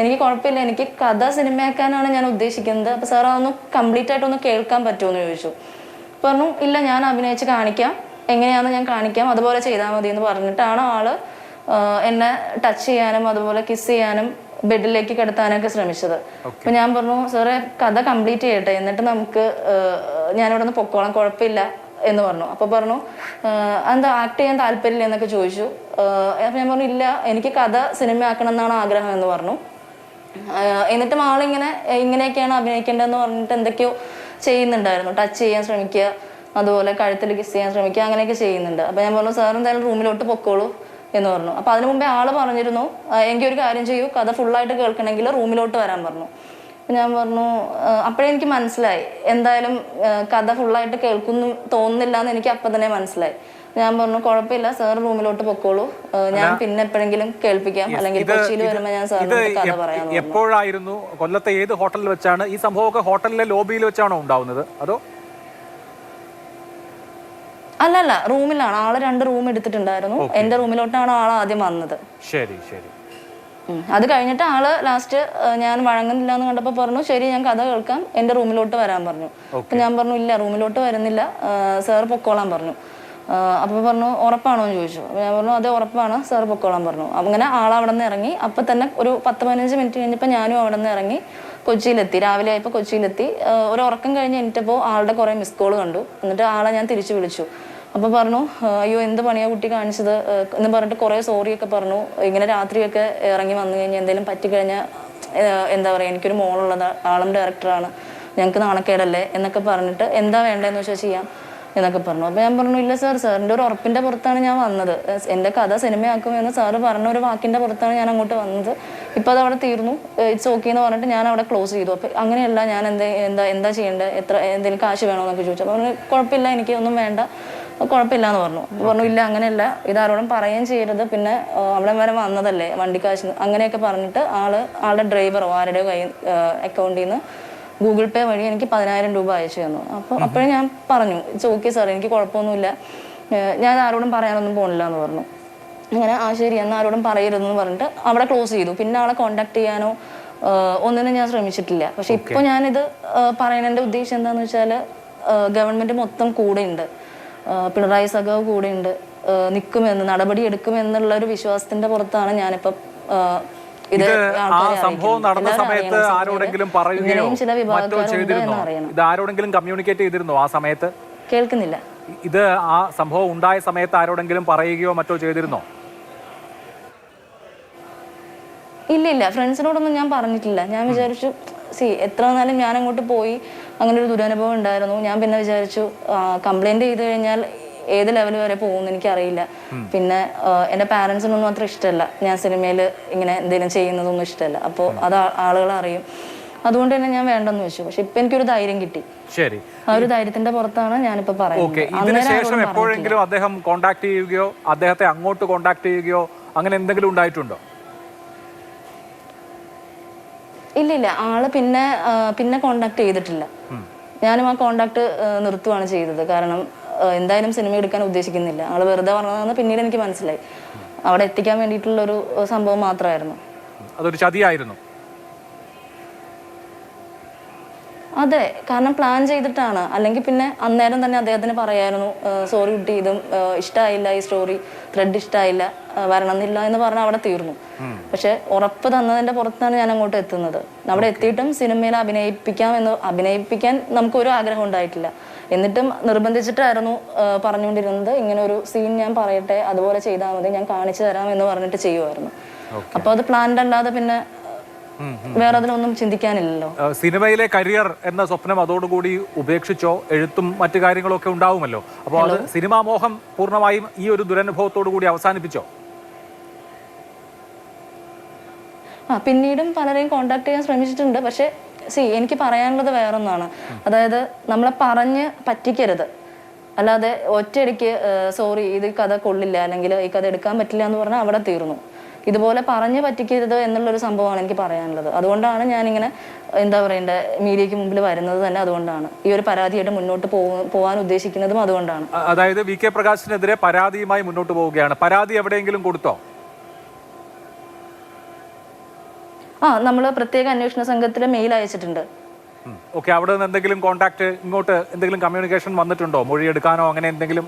Speaker 6: എനിക്ക് കുഴപ്പമില്ല, എനിക്ക് കഥ സിനിമയാക്കാനാണ് ഞാൻ ഉദ്ദേശിക്കുന്നത്. അപ്പൊ സാർ അതൊന്ന് കംപ്ലീറ്റ് ആയിട്ടൊന്ന് കേൾക്കാൻ പറ്റുമോ എന്ന് ചോദിച്ചു. പറഞ്ഞു ഇല്ല, ഞാൻ അഭിനയിച്ച് കാണിക്കാം, എങ്ങനെയാണെന്ന് ഞാൻ കാണിക്കാം, അതുപോലെ ചെയ്താൽ മതി എന്ന് പറഞ്ഞിട്ടാണ് ആള് എന്നെ ടച്ച് ചെയ്യാനും അതുപോലെ കിസ് ചെയ്യാനും ബെഡിലേക്ക് കിടത്താനൊക്കെ ശ്രമിച്ചത്. അപ്പൊ ഞാൻ പറഞ്ഞു സാറേ കഥ കംപ്ലീറ്റ് ചെയ്യട്ടെ, എന്നിട്ട് നമുക്ക് ഞാനിവിടെ നിന്ന് പൊക്കോളാം, കുഴപ്പമില്ല എന്ന് പറഞ്ഞു. അപ്പൊ പറഞ്ഞു എന്താ ആക്ട് ചെയ്യാൻ താല്പര്യമില്ല എന്നൊക്കെ ചോദിച്ചു. അപ്പൊ ഞാൻ പറഞ്ഞു ഇല്ല, എനിക്ക് കഥ സിനിമയാക്കണം എന്നാണ് ആഗ്രഹം എന്ന് പറഞ്ഞു. എന്നിട്ടും ഇങ്ങനെയൊക്കെയാണ് അഭിനയിക്കേണ്ടതെന്ന് പറഞ്ഞിട്ട് എന്തൊക്കെയോ ചെയ്യുന്നുണ്ടായിരുന്നു. ടച്ച് ചെയ്യാൻ ശ്രമിക്കുക, അതുപോലെ കഴുത്തിൽ കിസ് ചെയ്യാൻ ശ്രമിക്കുക, അങ്ങനെയൊക്കെ ചെയ്യുന്നുണ്ട്. അപ്പൊ ഞാൻ പറഞ്ഞു സാർ എന്തായാലും റൂമിലോട്ട് പൊക്കോളൂ എന്ന് പറഞ്ഞു. അപ്പൊ അതിനു മുമ്പേ ആള് പറഞ്ഞിരുന്നു എനിക്കൊരു കാര്യം ചെയ്യൂ, കഥ ഫുള്ളായിട്ട് കേൾക്കണമെങ്കിൽ റൂമിലോട്ട് വരാൻ പറഞ്ഞു. ഞാൻ പറഞ്ഞു അപ്പോഴേ എനിക്ക് മനസ്സിലായി എന്തായാലും കഥ ഫുള്ളായിട്ട് കേൾക്കുന്നു തോന്നുന്നില്ല എന്ന് എനിക്ക് അപ്പം തന്നെ മനസ്സിലായി. ഞാൻ പറഞ്ഞു കുഴപ്പമില്ല, സാർ റൂമിലോട്ട് പൊക്കോളൂ, ഞാൻ പിന്നെ എപ്പോഴെങ്കിലും കേൾപ്പിക്കാം, അല്ലെങ്കിൽ കൊച്ചിയിൽ വരുമ്പോൾ ഞാൻ സാറിന് കഥ പറയാം.
Speaker 1: എപ്പോഴായിരുന്നു? കൊല്ലത്തെ ഏത് ഹോട്ടലിൽ വെച്ചാണ് ഈ സംഭവമൊക്കെ? ഹോട്ടലിലെ ലോബിയിൽ വെച്ചാണോ ഉണ്ടാവുന്നത് അതോ?
Speaker 6: അല്ലല്ല, റൂമിലാണ്. ആള് 2 റൂം എടുത്തിട്ടുണ്ടായിരുന്നു. എന്റെ റൂമിലോട്ടാണ് ആൾ ആദ്യം വന്നത്.
Speaker 1: ശരി ശരി.
Speaker 6: അത് കഴിഞ്ഞിട്ട് ആള് ലാസ്റ്റ് ഞാൻ വഴങ്ങുന്നില്ല എന്ന് കണ്ടപ്പോൾ പറഞ്ഞു ശരി ഞാൻ കഥ കേൾക്കാം, എന്റെ റൂമിലോട്ട് വരാൻ പറഞ്ഞു. അപ്പൊ ഞാൻ പറഞ്ഞു ഇല്ല, റൂമിലോട്ട് വരുന്നില്ല, സാർ പൊക്കോളാൻ പറഞ്ഞു. അപ്പൊ പറഞ്ഞു ഉറപ്പാണോ എന്ന് ചോദിച്ചു. ഞാൻ പറഞ്ഞു അതെ ഉറപ്പാണ്, സാർ പൊക്കോളാൻ പറഞ്ഞു. അങ്ങനെ ആൾ അവിടെ നിന്ന് ഇറങ്ങി. അപ്പൊ തന്നെ ഒരു 10-15 മിനിറ്റ് കഴിഞ്ഞപ്പോൾ ഞാനും അവിടെ നിന്ന് ഇറങ്ങി കൊച്ചിയിലെത്തി. രാവിലെ ആയപ്പോൾ കൊച്ചിയിലെത്തി. ഒരു ഉറക്കം കഴിഞ്ഞ് എണീറ്റപ്പോൾ ആളുടെ കുറെ മിസ് കോൾ കണ്ടു. എന്നിട്ട് ആളെ ഞാൻ തിരിച്ചു വിളിച്ചു. അപ്പൊ പറഞ്ഞു അയ്യോ എന്ത് പണിയാ കുട്ടി കാണിച്ചത് എന്ന് പറഞ്ഞിട്ട് കുറെ സോറിയൊക്കെ പറഞ്ഞു. ഇങ്ങനെ രാത്രിയൊക്കെ ഇറങ്ങി വന്നു കഴിഞ്ഞാൽ എന്തെങ്കിലും പറ്റിക്കഴിഞ്ഞാൽ എന്താ പറയാ, എനിക്കൊരു മോളുള്ളത്, ആളും ഡയറക്ടറാണ്, ഞങ്ങൾക്ക് നാണക്കേടല്ലേ എന്നൊക്കെ പറഞ്ഞിട്ട് എന്താ വേണ്ടതെന്ന് വെച്ചാൽ ചെയ്യാം എന്നൊക്കെ പറഞ്ഞു. അപ്പൊ ഞാൻ പറഞ്ഞു ഇല്ല സാർ, സാറിന്റെ ഒരു ഉറപ്പിന്റെ പുറത്താണ് ഞാൻ വന്നത്, എന്റെ കഥ സിനിമയാക്കുമെന്ന് സാറ് പറഞ്ഞ ഒരു വാക്കിന്റെ പുറത്താണ് ഞാൻ അങ്ങോട്ട് വന്നത്. ഇപ്പൊ അത് അവിടെ തീർന്നു, ഇറ്റ്സ് ഓക്കെ എന്ന് പറഞ്ഞിട്ട് ഞാൻ അവിടെ ക്ലോസ് ചെയ്തു. അപ്പൊ അങ്ങനെയല്ല, ഞാൻ എന്താ ചെയ്യേണ്ടത്, എന്തെങ്കിലും കാശ് വേണോ എന്നൊക്കെ ചോദിച്ചു. അപ്പൊ പറഞ്ഞു കുഴപ്പമില്ല, എനിക്ക് ഒന്നും വേണ്ട, കുഴപ്പമില്ല എന്ന് പറഞ്ഞു. പറഞ്ഞു ഇല്ല അങ്ങനെയല്ല, ഇതാരോടും പറയുകയും ചെയ്യരുത്, പിന്നെ അവിടെ വരെ വന്നതല്ലേ വണ്ടിക്കാശ്, അങ്ങനെയൊക്കെ പറഞ്ഞിട്ട് ആളുടെ ഡ്രൈവറോ ആരുടെയോ അക്കൗണ്ടിൽ നിന്ന് ഗൂഗിൾ പേ വഴി എനിക്ക് 10,000 രൂപ അയച്ചു തന്നു. അപ്പോഴേ ഞാൻ പറഞ്ഞു ഇറ്റ്സ് ഓക്കെ സാർ, എനിക്ക് കുഴപ്പമൊന്നുമില്ല, ഞാൻ ആരോടും പറയാനൊന്നും പോണില്ല എന്ന് പറഞ്ഞു. അങ്ങനെ ശരി എന്നാൽ ആരോടും പറയരുതെന്ന് പറഞ്ഞിട്ട് അവിടെ ക്ലോസ് ചെയ്തു. പിന്നെ ആളെ കോണ്ടാക്ട് ചെയ്യാനോ ഒന്നിനും ഞാൻ ശ്രമിച്ചിട്ടില്ല. പക്ഷെ ഇപ്പോൾ ഞാനിത് പറയുന്നതിൻ്റെ ഉദ്ദേശം എന്താണെന്ന് വെച്ചാൽ ഗവൺമെൻറ് മൊത്തം കൂടെ ഉണ്ട്, പിണറായി സഖാവ് കൂടെ ഉണ്ട്, നിൽക്കുമെന്ന്, നടപടി എടുക്കുമെന്നുള്ള ഒരു വിശ്വാസത്തിന്റെ പുറത്താണ് ഞാനിപ്പം ഇത്
Speaker 1: സംഭവം നടന്ന സമയത്ത് ആരോടെങ്കിലും പറയുകയോ മറ്റോ ചെയ്തിരുന്നോ? ഇത് ആരോടെങ്കിലും കമ്മ്യൂണിക്കേറ്റ് ചെയ്തിരുന്നോ ആ സമയത്ത്?
Speaker 6: കേൾക്കുന്നില്ല.
Speaker 1: ഇത് ആ സംഭവം ഉണ്ടായ സമയത്ത് ആരോടെങ്കിലും പറയുകയോ മറ്റോ ചെയ്തിരുന്നോ?
Speaker 6: ഇല്ല, ഫ്രണ്ട്സിനോടൊന്നും ഞാൻ പറഞ്ഞിട്ടില്ല. ഞാൻ വിചാരിച്ചു എത്ര നാളും ഞാൻ അങ്ങോട്ട് പോയി അങ്ങനെ ഒരു ദുരനുഭവം ഉണ്ടായിരുന്നു. ഞാൻ പിന്നെ വിചാരിച്ചു കംപ്ലൈന്റ് ചെയ്ത് കഴിഞ്ഞാൽ ഏത് ലെവൽ വരെ പോകുമെന്ന് എനിക്കറിയില്ല. പിന്നെ എൻ്റെ പാരൻസിനൊന്നും അത്ര ഇഷ്ടമല്ല ഞാൻ സിനിമയിൽ ഇങ്ങനെ എന്തെങ്കിലും ചെയ്യുന്നതൊന്നും ഇഷ്ടമല്ല. അപ്പോൾ അത് ആളുകൾ അറിയും. അതുകൊണ്ട് തന്നെ ഞാൻ വേണ്ടെന്ന് വെച്ചു. പക്ഷെ ഇപ്പൊ എനിക്കൊരു ധൈര്യം കിട്ടി.
Speaker 1: ശരി,
Speaker 6: ആ ഒരു ധൈര്യത്തിന്റെ പുറത്താണ് ഞാനിപ്പോ പറയുന്നത്.
Speaker 1: ഇതിനുശേഷം എപ്പോഴെങ്കിലും അദ്ദേഹം കോണ്ടാക്ട് ചെയ്യുകയോ അദ്ദേഹത്തെ അങ്ങോട്ട് കോണ്ടാക്ട് ചെയ്യുകയോ അങ്ങനെ എന്തെങ്കിലും ഉണ്ടായിട്ടുണ്ടോ?
Speaker 6: ഇല്ല, ആള് പിന്നെ കോണ്ടാക്ട് ചെയ്തിട്ടില്ല. ഞാനും ആ കോണ്ടാക്ട് നിർത്തുകയാണ് ചെയ്തത്. കാരണം എന്തായാലും സിനിമ എടുക്കാൻ ഉദ്ദേശിക്കുന്നില്ല. ആള് വെറുതെ പറഞ്ഞതെന്ന് പിന്നീട് എനിക്ക് മനസ്സിലായി. അവിടെ എത്തിക്കാൻ വേണ്ടിയിട്ടുള്ളൊരു സംഭവം മാത്രമായിരുന്നു.
Speaker 1: അതൊരു ചതിയായിരുന്നു.
Speaker 6: അതെ, കാരണം പ്ലാൻ ചെയ്തിട്ടാണ്. അല്ലെങ്കിൽ പിന്നെ അന്നേരം തന്നെ അദ്ദേഹത്തിന് പറയായിരുന്നു സോറി കുട്ടി, ഇതും ഇഷ്ടമായില്ല, ഈ സ്റ്റോറി ത്രെഡ് ഇഷ്ടമായില്ല, വരണമെന്നില്ല എന്ന് പറഞ്ഞാൽ അവിടെ തീർന്നു. പക്ഷെ ഉറപ്പ് തന്നതിന്റെ പുറത്താണ് ഞാൻ അങ്ങോട്ട് എത്തുന്നത്. അവിടെ എത്തിയിട്ടും സിനിമയിൽ അഭിനയിപ്പിക്കാൻ നമുക്കൊരു ആഗ്രഹം ഉണ്ടായിട്ടില്ല. എന്നിട്ടും നിർബന്ധിച്ചിട്ടായിരുന്നു പറഞ്ഞുകൊണ്ടിരുന്നത് ഇങ്ങനെ ഒരു സീൻ ഞാൻ പറയട്ടെ, അതുപോലെ ചെയ്താൽ മതി, ഞാൻ കാണിച്ചു തരാം എന്ന് പറഞ്ഞിട്ട് ചെയ്യുമായിരുന്നു. അപ്പൊ അത് പ്ലാൻഡ് അല്ലാതെ പിന്നെ വേറെ അതിലൊന്നും ചിന്തിക്കാനില്ലല്ലോ.
Speaker 1: സിനിമയിലെ കരിയർ എന്ന സ്വപ്നം അതോടുകൂടി ഉപേക്ഷിച്ചോ? എഴുത്തും മറ്റു കാര്യങ്ങളൊക്കെ ഉണ്ടാവുമല്ലോ. അപ്പോൾ അത് സിനിമാ മോഹം പൂർണ്ണമായും ഈ ഒരു ദുരനുഭവത്തോടു കൂടി അവസാനിപ്പിച്ചോ?
Speaker 6: പിന്നീടും പലരെയും കോണ്ടാക്ട് ചെയ്യാൻ ശ്രമിച്ചിട്ടുണ്ട്. പക്ഷെ എനിക്ക് പറയാനുള്ളത് വേറൊന്നാണ്. അതായത് നമ്മളെ പറഞ്ഞ് പറ്റിക്കരുത്. അല്ലാതെ ഒറ്റയടിക്ക് സോറി ഇത് കഥ കൊള്ളില്ല അല്ലെങ്കിൽ ഈ കഥ എടുക്കാൻ പറ്റില്ല എന്ന് പറഞ്ഞാൽ അവിടെ തീർന്നു. ഇതുപോലെ പറഞ്ഞു പറ്റിക്കരുത് എന്നുള്ളൊരു സംഭവമാണ് എനിക്ക് പറയാനുള്ളത്. അതുകൊണ്ടാണ് ഞാനിങ്ങനെ എന്താ പറയണ്ടേ മീഡിയയ്ക്ക് മുമ്പിൽ വരുന്നത് തന്നെ. അതുകൊണ്ടാണ് ഈ ഒരു പരാതിയായിട്ട് മുന്നോട്ട് പോകാൻ ഉദ്ദേശിക്കുന്നതും അതുകൊണ്ടാണ്.
Speaker 1: അതായത് വി.കെ. പ്രകാശിനെതിരെ പരാതിയുമായി മുന്നോട്ട് പോവുകയാണ്. പരാതി എവിടെയെങ്കിലും കൊടുത്തോ?
Speaker 6: നമ്മൾ പ്രത്യേക അന്വേഷണ സംഘത്തിലെ മെയിൽ അയച്ചിട്ടുണ്ട്.
Speaker 1: ഓക്കെ, അവിടെ നിന്ന് എന്തെങ്കിലും കോണ്ടാക്ട് ഇങ്ങോട്ട് എന്തെങ്കിലും കമ്മ്യൂണിക്കേഷൻ വന്നിട്ടുണ്ടോ? മൊഴിയെടുക്കാനോ അങ്ങനെ എന്തെങ്കിലും?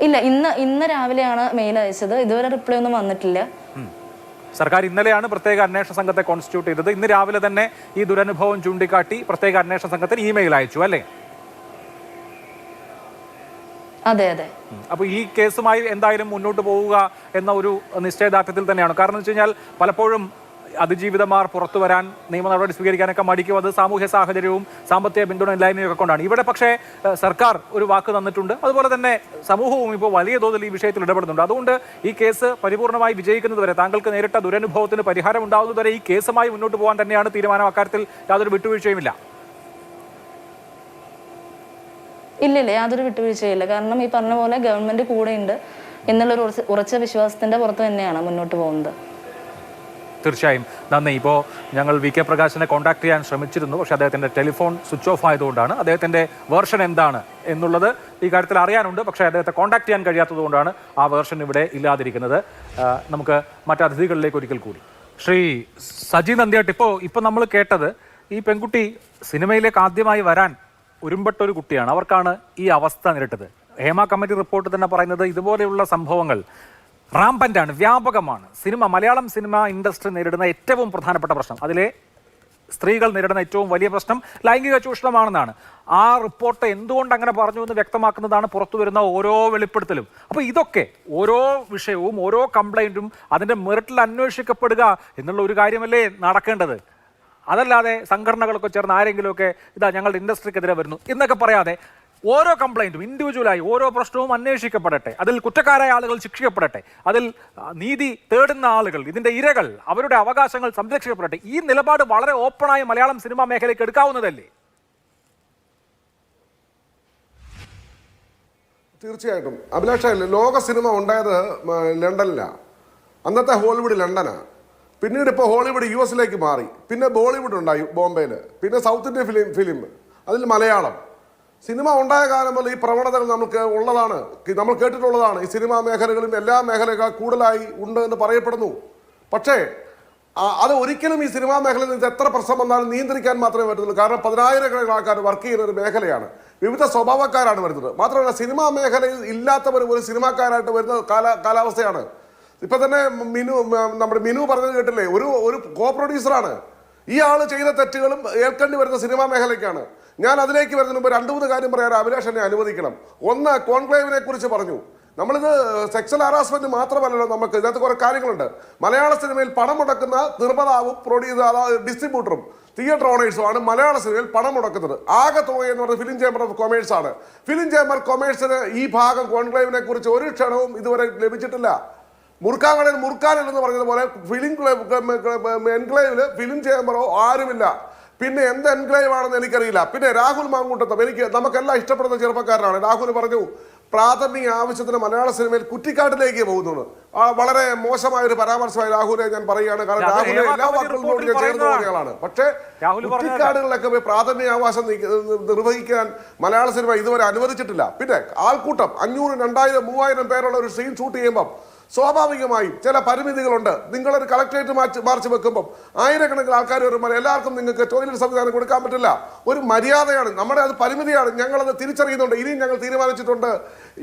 Speaker 6: ഇല്ല, ഇന്ന് രാവിലെയാണ് മെയിൽ അയച്ചത്. ഇതുവരെ റിപ്ലൈ ഒന്നും വന്നിട്ടില്ല.
Speaker 1: സർക്കാർ ഇന്നലെയാണ് പ്രത്യേക അന്വേഷണ സംഘത്തെ കോൺസ്റ്റിറ്റ്യൂട്ട് ചെയ്തത്. ഇന്ന് രാവിലെ തന്നെ ഈ ദുരനുഭവം ചൂണ്ടിക്കാട്ടി പ്രത്യേക അന്വേഷണ സംഘത്തിന് ഇമെയിൽ അയച്ചു അല്ലേ?
Speaker 6: അതെ.
Speaker 1: അപ്പോൾ ഈ കേസുമായി എന്തായാലും മുന്നോട്ട് പോവുക എന്ന ഒരു നിശ്ചയദാർഢ്യത്തിൽ തന്നെയാണ്. കാരണം എന്ന് വെച്ച് കഴിഞ്ഞാൽ പലപ്പോഴും അതിജീവിതമാർ പുറത്തു വരാൻ നിയമ നടപടി സ്വീകരിക്കാനൊക്കെ മടിക്കും. അത് സാമൂഹ്യ സാഹചര്യവും സാമ്പത്തിക പിന്തുണ ഇല്ലായ്മയൊക്കെ കൊണ്ടാണ്. ഇവിടെ പക്ഷേ സർക്കാർ ഒരു വാക്ക് തന്നിട്ടുണ്ട്. അതുപോലെ തന്നെ സമൂഹവും ഇപ്പോൾ വലിയ തോതിൽ ഈ വിഷയത്തിൽ ഇടപെടുന്നുണ്ട്. അതുകൊണ്ട് ഈ കേസ് പരിപൂർണമായി വിജയിക്കുന്നതുവരെ, താങ്കൾക്ക് നേരിട്ട ദുരനുഭവത്തിന് പരിഹാരം ഉണ്ടാകുന്നതുവരെ ഈ കേസുമായി മുന്നോട്ട് പോകാൻ തന്നെയാണ് തീരുമാനം. അക്കാര്യത്തിൽ യാതൊരു വിട്ടുവീഴ്ചയുമില്ല.
Speaker 6: ഇല്ല, യാതൊരു വിട്ടുവീഴ്ചയില്ല. കാരണം ഈ പറഞ്ഞ പോലെ ഗവൺമെന്റ് കൂടെയുണ്ട് എന്നുള്ളൊരു ഉറച്ച വിശ്വാസത്തിന്റെ പുറത്ത് തന്നെയാണ് മുന്നോട്ട് പോകുന്നത്.
Speaker 1: തീർച്ചയായും നന്ദി. ഇപ്പോൾ ഞങ്ങൾ വി.കെ. പ്രകാശിനെ കോൺടാക്ട് ചെയ്യാൻ ശ്രമിച്ചിരുന്നു. പക്ഷേ അദ്ദേഹത്തിൻ്റെ ടെലിഫോൺ സ്വിച്ച് ഓഫ് ആയതുകൊണ്ടാണ്. അദ്ദേഹത്തിൻ്റെ വേർഷൻ എന്താണ് എന്നുള്ളത് ഈ കാര്യത്തിൽ അറിയാനുണ്ട്. പക്ഷേ അദ്ദേഹത്തെ കോൺടാക്ട് ചെയ്യാൻ കഴിയാത്തതുകൊണ്ടാണ് ആ വേർഷൻ ഇവിടെ ഇല്ലാതിരിക്കുന്നത്. നമുക്ക് മറ്റ് അതിഥികളിലേക്ക് ഒരിക്കൽ കൂടി. ശ്രീ സജി നന്ദിയാട്ട്, ഇപ്പോൾ നമ്മൾ കേട്ടത് ഈ പെൺകുട്ടി സിനിമയിലേക്ക് ആദ്യമായി വരാൻ ഒരുമ്പെട്ടൊരു കുട്ടിയാണ്. അവർക്കാണ് ഈ അവസ്ഥ നേരിട്ടത്. ഹേമ കമ്മിറ്റി റിപ്പോർട്ട് തന്നെ പറയുന്നത് ഇതുപോലെയുള്ള സംഭവങ്ങൾ റാമ്പൻ്റാണ്, വ്യാപകമാണ്. മലയാളം സിനിമ ഇൻഡസ്ട്രി നേരിടുന്ന ഏറ്റവും പ്രധാനപ്പെട്ട പ്രശ്നം, അതിലെ സ്ത്രീകൾ നേരിടുന്ന ഏറ്റവും വലിയ പ്രശ്നം ലൈംഗിക ചൂഷണമാണെന്നാണ്. ആ റിപ്പോർട്ട് എന്തുകൊണ്ട് അങ്ങനെ പറഞ്ഞു എന്ന് വ്യക്തമാക്കുന്നതാണ് പുറത്തു വരുന്ന ഓരോ വെളിപ്പെടുത്തലും. അപ്പോൾ ഇതൊക്കെ ഓരോ വിഷയവും ഓരോ കംപ്ലൈൻറ്റും അതിൻ്റെ മെറിറ്റിൽ അന്വേഷിക്കപ്പെടുക എന്നുള്ള ഒരു കാര്യമല്ലേ നടക്കേണ്ടത്. അതല്ലാതെ സംഘടനകളൊക്കെ ചേർന്ന് ആരെങ്കിലുമൊക്കെ ഇതാ ഞങ്ങളുടെ ഇൻഡസ്ട്രിക്കെതിരെ വരുന്നു എന്നൊക്കെ പറയാതെ ഓരോ കംപ്ലൈൻറ്റും ഇൻഡിവിജ്വലായി ഓരോ പ്രശ്നവും അന്വേഷിക്കപ്പെടട്ടെ, അതിൽ കുറ്റക്കാരായ ആളുകൾ ശിക്ഷിക്കപ്പെടട്ടെ, അതിൽ നീതി തേടുന്ന ആളുകൾ, ഇതിൻ്റെ ഇരകൾ, അവരുടെ അവകാശങ്ങൾ സംരക്ഷിക്കപ്പെടട്ടെ. ഈ നിലപാട് വളരെ ഓപ്പണായി മലയാളം സിനിമാ മേഖലയ്ക്ക് എടുക്കാവുന്നതല്ലേ?
Speaker 3: തീർച്ചയായിട്ടും അഭിലാഷ, ലോക സിനിമ ഉണ്ടായത് ലണ്ടനിലാണ്. അന്നത്തെ ഹോളിവുഡ് ലണ്ടനാണ്. പിന്നീട് ഇപ്പോൾ ഹോളിവുഡ് US മാറി. പിന്നെ ബോളിവുഡ് ഉണ്ടായി ബോംബെയിൽ. പിന്നെ സൗത്ത് ഇന്ത്യൻ ഫിലിം അതിൽ മലയാളം സിനിമ ഉണ്ടായ കാലം മുതൽ ഈ പ്രവണതകൾ നമുക്ക് ഉള്ളതാണ്, നമ്മൾ കേട്ടിട്ടുള്ളതാണ്. ഈ സിനിമാ മേഖലകളും എല്ലാ മേഖലകൾ കൂടുതലായി ഉണ്ട് എന്ന് പറയപ്പെടുന്നു. പക്ഷേ അത് ഒരിക്കലും ഈ സിനിമാ മേഖലയിൽ നിന്ന് എത്ര പ്രശ്നം വന്നാലും നിയന്ത്രിക്കാൻ മാത്രമേ പറ്റുള്ളൂ. കാരണം 10,000 ആൾക്കാർ വർക്ക് ചെയ്യുന്ന ഒരു മേഖലയാണ്. വിവിധ സ്വഭാവക്കാരാണ് വരുന്നത്. മാത്രമല്ല സിനിമാ മേഖലയിൽ ഇല്ലാത്തവർ ഒരു സിനിമാക്കാരായിട്ട് വരുന്ന കാലാവസ്ഥയാണ്. ഇപ്പം തന്നെ നമ്മുടെ മിനു പറഞ്ഞത് കേട്ടില്ലേ, ഒരു കോ പ്രൊഡ്യൂസറാണ്. ഈ ആള് ചെയ്ത തെറ്റുകളും ഏൽക്കേണ്ടി വരുന്ന സിനിമാ മേഖലയ്ക്കാണ്. ഞാൻ അതിലേക്ക് വരുന്നതിന് മുമ്പ് 2-3 കാര്യം പറയാൻ അഭിലാഷ് എന്നെ അനുവദിക്കണം. ഒന്ന്, കോൺക്ലേവിനെ കുറിച്ച് പറഞ്ഞു. നമ്മളിത് സെക്സ്വൽ ഹറാസ്മെന്റ് മാത്രമല്ലല്ലോ, നമുക്ക് ഇതിനകത്ത് കുറെ കാര്യങ്ങളുണ്ട്. മലയാള സിനിമയിൽ പണം മുടക്കുന്ന നിർമ്മാതാവും ഡിസ്ട്രിബ്യൂട്ടറും തിയേറ്റർ ഓണേഴ്സുമാണ് മലയാള സിനിമയിൽ പണം മുടക്കുന്നത്. ആകെ തുക എന്ന് പറയുന്നത് ഫിലിം ചേംബർ ഓഫ് കൊമേഴ്സ് ആണ്. ഫിലിം ചേംബർ കൊമേഴ്സിന് ഈ ഭാഗം കോൺക്ലേവിനെ കുറിച്ച് ഒരു ക്ഷണവും ഇതുവരെ ലഭിച്ചിട്ടില്ല. മുറുക്കാങ്കടയിൽ മുറുക്കാനില്ലെന്ന് പറഞ്ഞതുപോലെ ഫിലിം എൻക്ലേവില് ഫിലിം ചേംബറോ ആരുമില്ല. പിന്നെ എന്ത് എൻക്ലേവ് ആണെന്ന് എനിക്കറിയില്ല. പിന്നെ രാഹുൽ മാങ്കൂട്ടത്തും നമുക്കെല്ലാം ഇഷ്ടപ്പെടുന്ന ചെറുപ്പക്കാരനാണ്. രാഹുൽ പറഞ്ഞു പ്രാഥമിക ആവശ്യത്തിന് മലയാള സിനിമയിൽ കുറ്റിക്കാട്ടിലേക്ക് പോകുന്നു. വളരെ മോശമായ ഒരു പരാമർശമായി രാഹുലെ ഞാൻ പറയുകയാണ്. കാരണം രാഹുൽ എല്ലാ വാക്കുകളോട് ഞാൻ ചേർന്ന് പറയുകയാണ്. പക്ഷേ കുറ്റിക്കാടുകളിലൊക്കെ പോയി പ്രാഥമിക ആവാസം നിർവഹിക്കാൻ മലയാള സിനിമ ഇതുവരെ അനുവദിച്ചിട്ടില്ല. പിന്നെ ആൾക്കൂട്ടം 500, 2000, 3000 പേരുള്ള ഒരു സീൻ ഷൂട്ട് ചെയ്യുമ്പം സ്വാഭാവികമായും ചില പരിമിതികളുണ്ട്. നിങ്ങളൊരു കളക്ടറേറ്റ് മാർച്ച് വെക്കുമ്പോൾ ആയിരക്കണക്കിന് ആൾക്കാർ വരുമ്പോൾ എല്ലാവർക്കും നിങ്ങൾക്ക് ടോയ്ലറ്റ് സംവിധാനം കൊടുക്കാൻ പറ്റില്ല. ഒരു മര്യാദയാണ്, നമ്മുടെ അത് പരിമിതിയാണ്. ഞങ്ങളത് തിരിച്ചറിയുന്നുണ്ട്. ഇനിയും ഞങ്ങൾ തീരുമാനിച്ചിട്ടുണ്ട്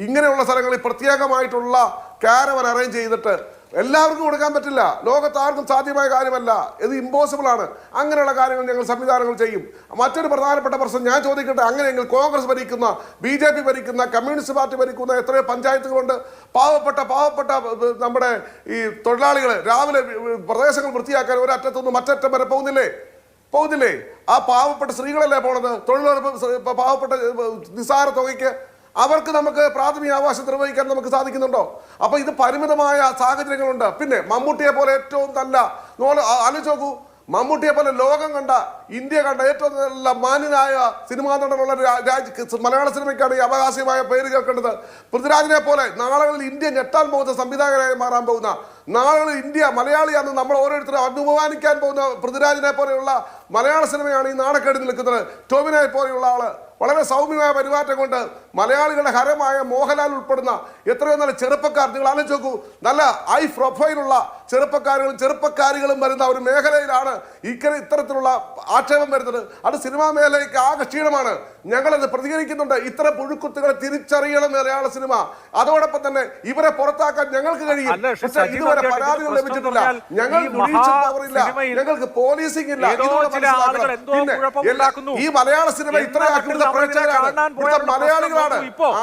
Speaker 3: ഇങ്ങനെയുള്ള സ്ഥലങ്ങളിൽ പ്രത്യേകമായിട്ടുള്ള കാരവൻ അറേഞ്ച് ചെയ്തിട്ട് എല്ലാവർക്കും കൊടുക്കാൻ പറ്റില്ല. ലോകത്ത് ആർക്കും സാധ്യമായ കാര്യമല്ല, ഇത് ഇമ്പോസിബിൾ ആണ്. അങ്ങനെയുള്ള കാര്യങ്ങൾ ഞങ്ങൾ സംവിധാനങ്ങൾ ചെയ്യും. മറ്റൊരു പ്രധാനപ്പെട്ട പ്രശ്നം ഞാൻ ചോദിക്കട്ടെ, അങ്ങനെയെങ്കിൽ കോൺഗ്രസ് ഭരിക്കുന്ന, BJP ഭരിക്കുന്ന, കമ്മ്യൂണിസ്റ്റ് പാർട്ടി ഭരിക്കുന്ന എത്രയോ പഞ്ചായത്തുകളുണ്ട്. പാവപ്പെട്ട നമ്മുടെ ഈ തൊഴിലാളികൾ രാവിലെ പ്രദേശങ്ങൾ വൃത്തിയാക്കാൻ ഒരറ്റത്തുനിന്ന് മറ്ററ്റം വരെ പോകുന്നില്ലേ? ആ പാവപ്പെട്ട സ്ത്രീകളല്ലേ പോണത്? തൊഴിലുറപ്പ് പാവപ്പെട്ട നിസ്സാര തുകയ്ക്ക് അവർക്ക് നമുക്ക് പ്രാഥമിക ആവാസം നിർവഹിക്കാൻ നമുക്ക് സാധിക്കുന്നുണ്ടോ? അപ്പൊ ഇത് പരിമിതമായ സാഹചര്യങ്ങളുണ്ട്. പിന്നെ മമ്മൂട്ടിയെ പോലെ ഏറ്റവും നല്ല ആലോചിച്ച് നോക്കൂ, മമ്മൂട്ടിയെ പോലെ ലോകം കണ്ട, ഇന്ത്യ കണ്ട ഏറ്റവും നല്ല മാന്യനായ സിനിമാ നടനുള്ള മലയാള സിനിമയ്ക്കാണ് ഈ അവകാശമായ പേര് കേൾക്കേണ്ടത്. പൃഥ്വിരാജിനെ പോലെ നാളുകളിൽ ഇന്ത്യ ഞെട്ടാൻ പോകുന്ന സംവിധായകനായി മാറാൻ പോകുന്ന, നാളുകളിൽ ഇന്ത്യ മലയാളിയാണെന്ന് നമ്മൾ ഓരോരുത്തരും അഭിമാനിക്കാൻ പോകുന്ന പൃഥ്വിരാജിനെ പോലെയുള്ള മലയാള സിനിമയാണ് ഈ നാണക്കേടിൽ നിൽക്കുന്നത്. ടോവിനെ പോലെയുള്ള ആള് വളരെ സൗമ്യമായ പെരുമാറ്റം കൊണ്ട് മലയാളികളുടെ ഹരമായ മോഹൻലാൽ ഉൾപ്പെടുന്ന എത്രയോ നല്ല ചെറുപ്പക്കാർ, നിങ്ങൾ ആലോചിച്ച് നോക്കൂ, നല്ല ഹൈ പ്രൊഫൈലുള്ള ചെറുപ്പക്കാരികളും വരുന്ന ഒരു മേഖലയിലാണ് ഇത്തരത്തിലുള്ള ആക്ഷേപം വരുന്നത്. അത് സിനിമാ മേഖലയ്ക്ക് ആകെ ക്ഷീണമാണ്. ഞങ്ങളത് പ്രതികരിക്കുന്നുണ്ട്. ഇത്തരം പുഴുക്കുത്തുകളെ തിരിച്ചറിയണം മലയാള സിനിമ. അതോടൊപ്പം തന്നെ ഇവരെ പുറത്താക്കാൻ ഞങ്ങൾക്ക് കഴിയും. ഇതുവരെ പരാതികൾ ലഭിച്ചിട്ടില്ല. ഞങ്ങൾ ഞങ്ങൾക്ക് പോലീസിംഗ് ഇല്ല. ഈ മലയാള സിനിമ ഇത്രയാക്കി മലയാളികളാണ്.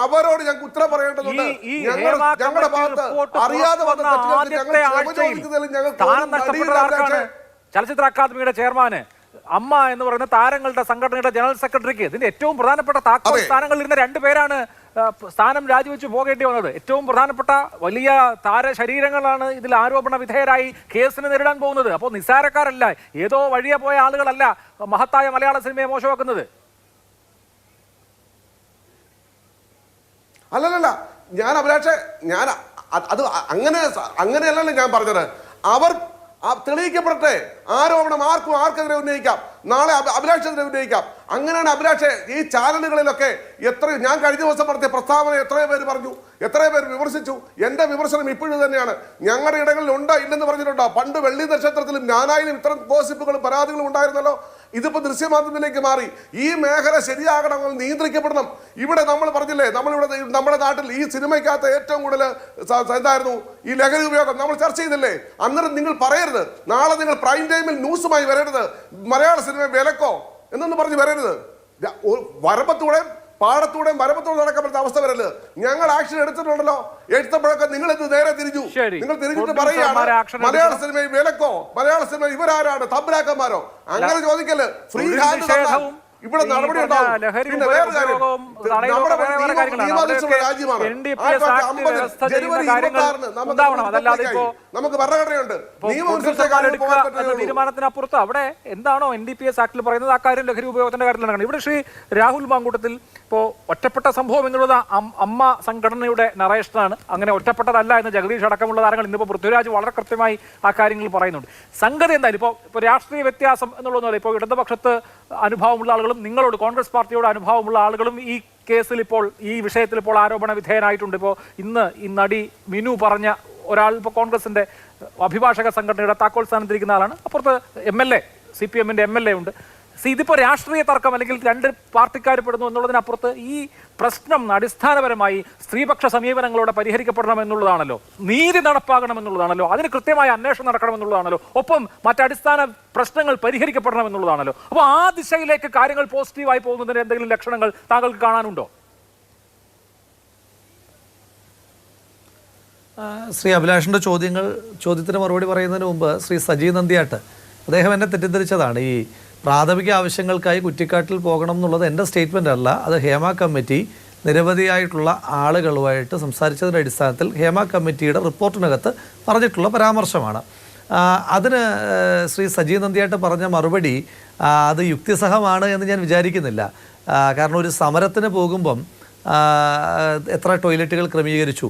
Speaker 3: അവരോട് ഞങ്ങൾക്ക് ഉത്തരം പറയേണ്ടതുണ്ട്. ഞങ്ങളുടെ ഭാഗത്ത് അറിയാതെ വന്ന
Speaker 1: ചലച്ചിത്ര അക്കാദമിയുടെ ചെയർമാന്, അമ്മ എന്ന് പറയുന്ന താരങ്ങളുടെ സംഘടനയുടെ ജനറൽ സെക്രട്ടറിക്ക്, ഇതിന്റെ ഏറ്റവും പ്രധാനപ്പെട്ട താക്കോൽ സ്ഥാനങ്ങളിൽ ഇരുന്ന 2 പേരാണ് സ്ഥാനം രാജിവെച്ച് പോകേണ്ടി വന്നത്. ഏറ്റവും പ്രധാനപ്പെട്ട വലിയ താരശരീരങ്ങളാണ് ഇതിൽ ആരോപണ വിധേയരായി കേസിന് നേരിടാൻ പോകുന്നത്. അപ്പോൾ നിസ്സാരക്കാരല്ല, ഏതോ വഴിയെ പോയ ആളുകളല്ല മഹത്തായ മലയാള സിനിമയെ മോശമാക്കുന്നത്.
Speaker 3: അല്ലല്ല, ഞാൻ അഭിലാഷേ, ഞാൻ അത് അങ്ങനെയല്ലല്ലോ ഞാൻ പറഞ്ഞത്. അവർ തെളിയിക്കപ്പെടട്ടെ. ആരോപണം ആർക്കെതിരെ ഉന്നയിക്കാം. നാളെ അഭിലാഷെതിരെ ഉന്നയിക്കാം. അങ്ങനെയാണ് അഭിലാഷെ ഈ ചാനലുകളിലൊക്കെ ഞാൻ കഴിഞ്ഞ ദിവസം നടത്തിയ പ്രസ്താവന എത്രയോ പേര് പറഞ്ഞു, എത്രയോ പേര് വിമർശിച്ചു. എന്റെ വിമർശനം ഇപ്പോഴും തന്നെയാണ്. ഞങ്ങളുടെ ഇടങ്ങളിൽ ഇല്ലെന്ന് പറഞ്ഞിട്ടുണ്ടോ? പണ്ട് വെള്ളി നക്ഷത്രത്തിലും ഞാനായാലും ഇത്തരം ഗോസിപ്പുകളും പരാതികളും ഉണ്ടായിരുന്നല്ലോ. ഇതിപ്പോ ദൃശ്യമാധ്യമത്തിലേക്ക് മാറി. ഈ മേഖല ശരിയാകണം, നിയന്ത്രിക്കപ്പെടണം. ഇവിടെ നമ്മൾ പറഞ്ഞില്ലേ, നമ്മുടെ നാട്ടിൽ ഈ സിനിമയ്ക്കകത്ത് ഏറ്റവും കൂടുതൽ എന്തായിരുന്നു ഈ ലഹരി ഉപയോഗം നമ്മൾ ചർച്ച ചെയ്തില്ലേ? അന്നേരം നിങ്ങൾ പറയരുത്, നാളെ നിങ്ങൾ പ്രൈം ടൈമിൽ ന്യൂസുമായി വരരുത്, മലയാള സിനിമ വിലക്കോ എന്നൊന്നും പറഞ്ഞ് വരരുത്. പാടത്തൂടെയും വരമ്പത്തൂടെ നടക്കാൻ പറ്റുന്ന അവസ്ഥ വരരുത്. ഞങ്ങൾ ആക്ഷൻ എടുത്തിട്ടുണ്ടല്ലോ. എടുത്തപ്പോഴൊക്കെ നിങ്ങൾ എന്ത് നേരെ തിരിഞ്ഞു? നിങ്ങൾ തിരിഞ്ഞിട്ട് പറയുകയാണ് മലയാള സിനിമയിൽ വിലക്കോ, മലയാള സിനിമ ഇവരാരാണ്, തമ്പുരാക്കന്മാരോ? അങ്ങനെ ചോദിക്കല്. ഫ്രീ ഹാൻഡ് ഇവിടെ നടപടി ഉണ്ടാവും. പിന്നെ വേറെ കാര്യം, നമ്മുടെ രാജ്യമാണ്. നമുക്ക് ഭരണഘടനയുണ്ട്.
Speaker 1: തീരുമാനത്തിനപ്പുറത്ത് അവിടെ എന്താണോ NDPS ആക്ടിൽ പറയുന്നത് ആ കാര്യം ലഹരി ഉപയോഗത്തിന്റെ കാര്യത്തിലാണ്. ഇവിടെ ശ്രീ രാഹുൽ മാങ്കൂട്ടത്തിൽ ഇപ്പോൾ ഒറ്റപ്പെട്ട സംഭവം എന്നുള്ളത് അമ്മ സംഘടനയുടെ നറേഷനാണ്. അങ്ങനെ ഒറ്റപ്പെട്ടതല്ല എന്ന് ജഗദീഷ് അടക്കമുള്ള താരങ്ങൾ ഇന്നിപ്പോൾ പൃഥ്വിരാജ് വളരെ കൃത്യമായി ആ കാര്യങ്ങൾ പറയുന്നുണ്ട്. സംഗതി എന്തായാലും ഇപ്പോൾ രാഷ്ട്രീയ വ്യത്യാസം എന്നുള്ളതൊന്നുമല്ല. ഇപ്പോൾ ഇടതുപക്ഷത്ത് അനുഭവമുള്ള ആളുകളും നിങ്ങളോട് കോൺഗ്രസ് പാർട്ടിയോട് അനുഭവമുള്ള ആളുകളും ഈ കേസിൽ ഇപ്പോൾ ഈ വിഷയത്തിൽ ഇപ്പോൾ ആരോപണ വിധേയനായിട്ടുണ്ട്. ഇപ്പോൾ ഇന്ന് ഈ നടി മിനു പറഞ്ഞ ഒരാൾ ഇപ്പോൾ കോൺഗ്രസിന്റെ അഭിഭാഷക സംഘടനയുടെ താക്കോൽ സ്ഥാനത്തിരിക്കുന്ന ആളാണ്. അപ്പുറത്ത് MLA CPM-ന്റെ MLA ഉണ്ട്. ഇതിപ്പോൾ രാഷ്ട്രീയ തർക്കം അല്ലെങ്കിൽ രണ്ട് പാർട്ടിക്കാർ പെടുന്നു എന്നുള്ളതിനപ്പുറത്ത് ഈ പ്രശ്നം അടിസ്ഥാനപരമായി സ്ത്രീപക്ഷ സമീപനങ്ങളോടെ പരിഹരിക്കപ്പെടണം എന്നുള്ളതാണല്ലോ, നീതി നടപ്പാകണം എന്നുള്ളതാണല്ലോ, അതിന് കൃത്യമായ അന്വേഷണം നടക്കണം എന്നുള്ളതാണല്ലോ, ഒപ്പം മറ്റടിസ്ഥാന പ്രശ്നങ്ങൾ പരിഹരിക്കപ്പെടണം എന്നുള്ളതാണല്ലോ. അപ്പോൾ ആ ദിശയിലേക്ക് കാര്യങ്ങൾ പോസിറ്റീവായി പോകുന്നതിന് എന്തെങ്കിലും ലക്ഷണങ്ങൾ താങ്കൾക്ക് കാണാനുണ്ടോ?
Speaker 4: ശ്രീ അഭിലാഷിൻ്റെ ചോദ്യത്തിന് മറുപടി പറയുന്നതിന് മുമ്പ് ശ്രീ സജി നന്ദിയാട്ട് അദ്ദേഹം എന്നെ തെറ്റിദ്ധരിച്ചതാണ്. ഈ പ്രാഥമിക ആവശ്യങ്ങൾക്കായി കുറ്റിക്കാട്ടിൽ പോകണം എന്നുള്ളത് എൻ്റെ സ്റ്റേറ്റ്മെൻ്റ് അല്ല, അത് ഹേമ കമ്മിറ്റി നിരവധിയായിട്ടുള്ള ആളുകളുമായിട്ട് സംസാരിച്ചതിൻ്റെ അടിസ്ഥാനത്തിൽ ഹേമ കമ്മിറ്റിയുടെ റിപ്പോർട്ടിനകത്ത് പറഞ്ഞിട്ടുള്ള പരാമർശമാണ്. അതിന് ശ്രീ സജി നന്ദിയായിട്ട് പറഞ്ഞ മറുപടി അത് യുക്തിസഹമാണ് എന്ന് ഞാൻ വിചാരിക്കുന്നില്ല. കാരണം ഒരു സമരത്തിന് പോകുമ്പം എത്ര ടോയ്ലറ്റുകൾ ക്രമീകരിച്ചു,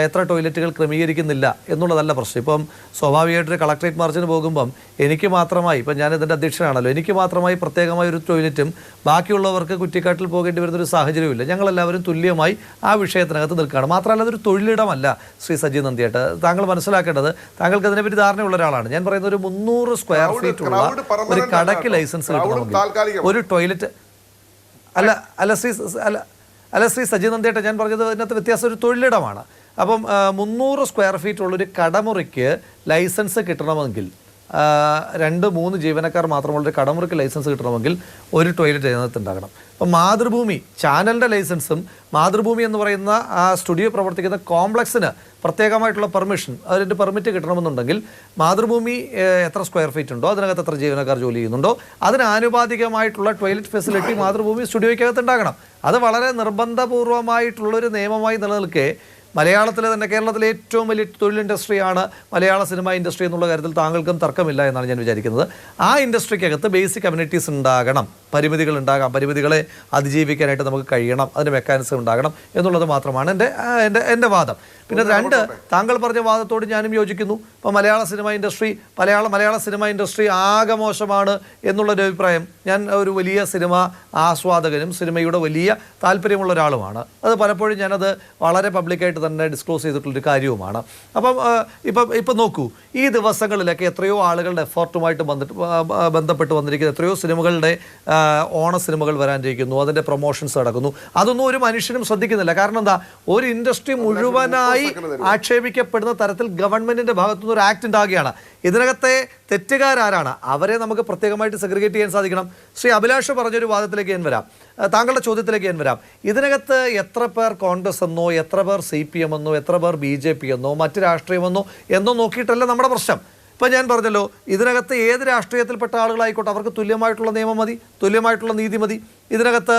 Speaker 4: എത്ര ടോയ്ലറ്റുകൾ ക്രമീകരിക്കുന്നില്ല എന്നുള്ളതല്ല പ്രശ്നം. ഇപ്പം സ്വാഭാവികമായിട്ടൊരു കളക്ട്രേറ്റ് മാർച്ചിന് പോകുമ്പം എനിക്ക് മാത്രമായി, ഇപ്പം ഞാനിതിൻ്റെ അധ്യക്ഷനാണല്ലോ, എനിക്ക് മാത്രമായി പ്രത്യേകമായ ഒരു ടോയ്ലറ്റും ബാക്കിയുള്ളവർക്ക് കുറ്റിക്കാട്ടിൽ പോകേണ്ടി വരുന്നൊരു സാഹചര്യമില്ല. ഞങ്ങളെല്ലാവരും തുല്യമായി ആ വിഷയത്തിനകത്ത് നിൽക്കുകയാണ്. മാത്രമല്ല അതൊരു തൊഴിലിടമല്ല. ശ്രീ സജി നന്ദിയായിട്ട് താങ്കൾ മനസ്സിലാക്കേണ്ടത്, താങ്കൾക്ക് അതിനെപ്പറ്റി ധാരണയുള്ള ഒരാളാണ്. ഞാൻ പറയുന്നത് ഒരു 300 സ്ക്വയർ ഫീറ്റ് ഉള്ള ഒരു കടയ്ക്ക് ലൈസൻസ് കിട്ടണമെങ്കിൽ ഒരു ടോയ്ലറ്റ് അല്ല ശ്രീ സജി നന്ദിയായിട്ട് ഞാൻ പറഞ്ഞത് അതിനകത്ത് വ്യത്യാസം ഒരു തൊഴിലിടമാണ്. അപ്പം 300 സ്ക്വയർ ഫീറ്റ് ഉള്ളൊരു കടമുറിക്ക് ലൈസൻസ് കിട്ടണമെങ്കിൽ 2-3 ജീവനക്കാർ മാത്രമുള്ളൊരു കടമുറിക്ക് ലൈസൻസ് കിട്ടണമെങ്കിൽ ഒരു ടോയ്ലറ്റ് അതിനകത്ത് ഉണ്ടാകണം. അപ്പം മാതൃഭൂമി ചാനലിൻ്റെ ലൈസൻസും മാതൃഭൂമി എന്ന് പറയുന്ന ആ സ്റ്റുഡിയോ പ്രവർത്തിക്കുന്ന കോംപ്ലക്സിന് പ്രത്യേകമായിട്ടുള്ള പെർമിഷൻ, അതിൻ്റെ പെർമിറ്റ് കിട്ടണമെന്നുണ്ടെങ്കിൽ മാതൃഭൂമി എത്ര സ്ക്വയർ ഫീറ്റ് ഉണ്ടോ അതിനകത്ത് എത്ര ജീവനക്കാർ ജോലി ചെയ്യുന്നുണ്ടോ അതിന് ആനുപാതികമായിട്ടുള്ള ടോയ്ലറ്റ് ഫെസിലിറ്റി മാതൃഭൂമി സ്റ്റുഡിയോയ്ക്കകത്ത് ഉണ്ടാകണം. അത് വളരെ നിർബന്ധപൂർവമായിട്ടുള്ളൊരു നിയമമായി നിലനിൽക്കെ മലയാളത്തിലെ തന്നെ കേരളത്തിലെ ഏറ്റവും വലിയ തൊഴിൽ ഇൻഡസ്ട്രിയാണ് മലയാള സിനിമ ഇൻഡസ്ട്രി എന്നുള്ള കാര്യത്തിൽ താങ്കൾക്കും തർക്കമില്ല എന്നാണ് ഞാൻ വിചാരിക്കുന്നത്. ആ ഇൻഡസ്ട്രിക്കകത്ത് ബേസിക് കമ്മ്യൂണിറ്റീസ് ഉണ്ടാകണം, പരിമിതികൾ ഉണ്ടാകാം, പരിമിതികളെ അതിജീവിക്കാനായിട്ട് നമുക്ക് കഴിയണം, അതിന് മെക്കാനിസം ഉണ്ടാകണം എന്നുള്ളത് മാത്രമാണ് എൻ്റെ വാദം. പിന്നെ 2, താങ്കൾ പറഞ്ഞ വാദത്തോട് ഞാനും യോജിക്കുന്നു. ഇപ്പോൾ മലയാള സിനിമ ഇൻഡസ്ട്രി ആകെ മോശമാണ് എന്നുള്ളൊരു അഭിപ്രായം, ഞാൻ ഒരു വലിയ സിനിമ ആസ്വാദകനും സിനിമയുടെ വലിയ താല്പര്യമുള്ള ഒരാളുമാണ്. അത് പലപ്പോഴും ഞാനത് വളരെ പബ്ലിക്കായിട്ട് തന്നെ ഡിസ്ക്ലോസ് ചെയ്തിട്ടുള്ളൊരു കാര്യവുമാണ്. അപ്പം ഇപ്പം നോക്കൂ, ഈ ദിവസങ്ങളിലൊക്കെ എത്രയോ ആളുകളുടെ എഫേർട്ടുമായിട്ട് ബന്ധപ്പെട്ട് വന്നിരിക്കുന്ന എത്രയോ സിനിമകളുടെ ഓണ സിനിമകൾ വരാനിരിക്കുന്നു, അതിൻ്റെ പ്രൊമോഷൻസ് നടക്കുന്നു. അതൊന്നും ഒരു മനുഷ്യനും ശ്രദ്ധിക്കുന്നില്ല. കാരണം എന്താ, ഒരു ഇൻഡസ്ട്രി മുഴുവനായി ആക്ഷേപിക്കപ്പെടുന്ന തരത്തിൽ ഗവൺമെന്റിന്റെ ഭാഗത്തുനിന്ന് ഒരു ആക്ട് ഉണ്ടാകുകയാണ്. ഇതിനകത്തെ തെറ്റുകാരാരാണ്, അവരെ നമുക്ക് പ്രത്യേകമായിട്ട് സെഗ്രിഗേറ്റ് ചെയ്യാൻ സാധിക്കണം. ശ്രീ അഭിലാഷ് പറഞ്ഞൊരു വാദത്തിലേക്ക് ഞാൻ വരാം, താങ്കളുടെ ചോദ്യത്തിലേക്ക് ഞാൻ വരാം. ഇതിനകത്ത് എത്ര പേർ കോൺഗ്രസ് എന്നോ എത്ര പേർ CPM എന്നോ എത്ര പേർ BJP എന്നോ മറ്റ് രാഷ്ട്രീയമെന്നോ എന്നോ നോക്കിയിട്ടല്ല നമ്മുടെ പ്രശ്നം. ഇപ്പം ഞാൻ പറഞ്ഞല്ലോ, ഇതിനകത്ത് ഏത് രാഷ്ട്രീയത്തിൽപ്പെട്ട ആളുകളായിക്കോട്ടെ അവർക്ക് തുല്യമായിട്ടുള്ള നിയമം മതി, തുല്യമായിട്ടുള്ള നീതി മതി. ഇതിനകത്ത്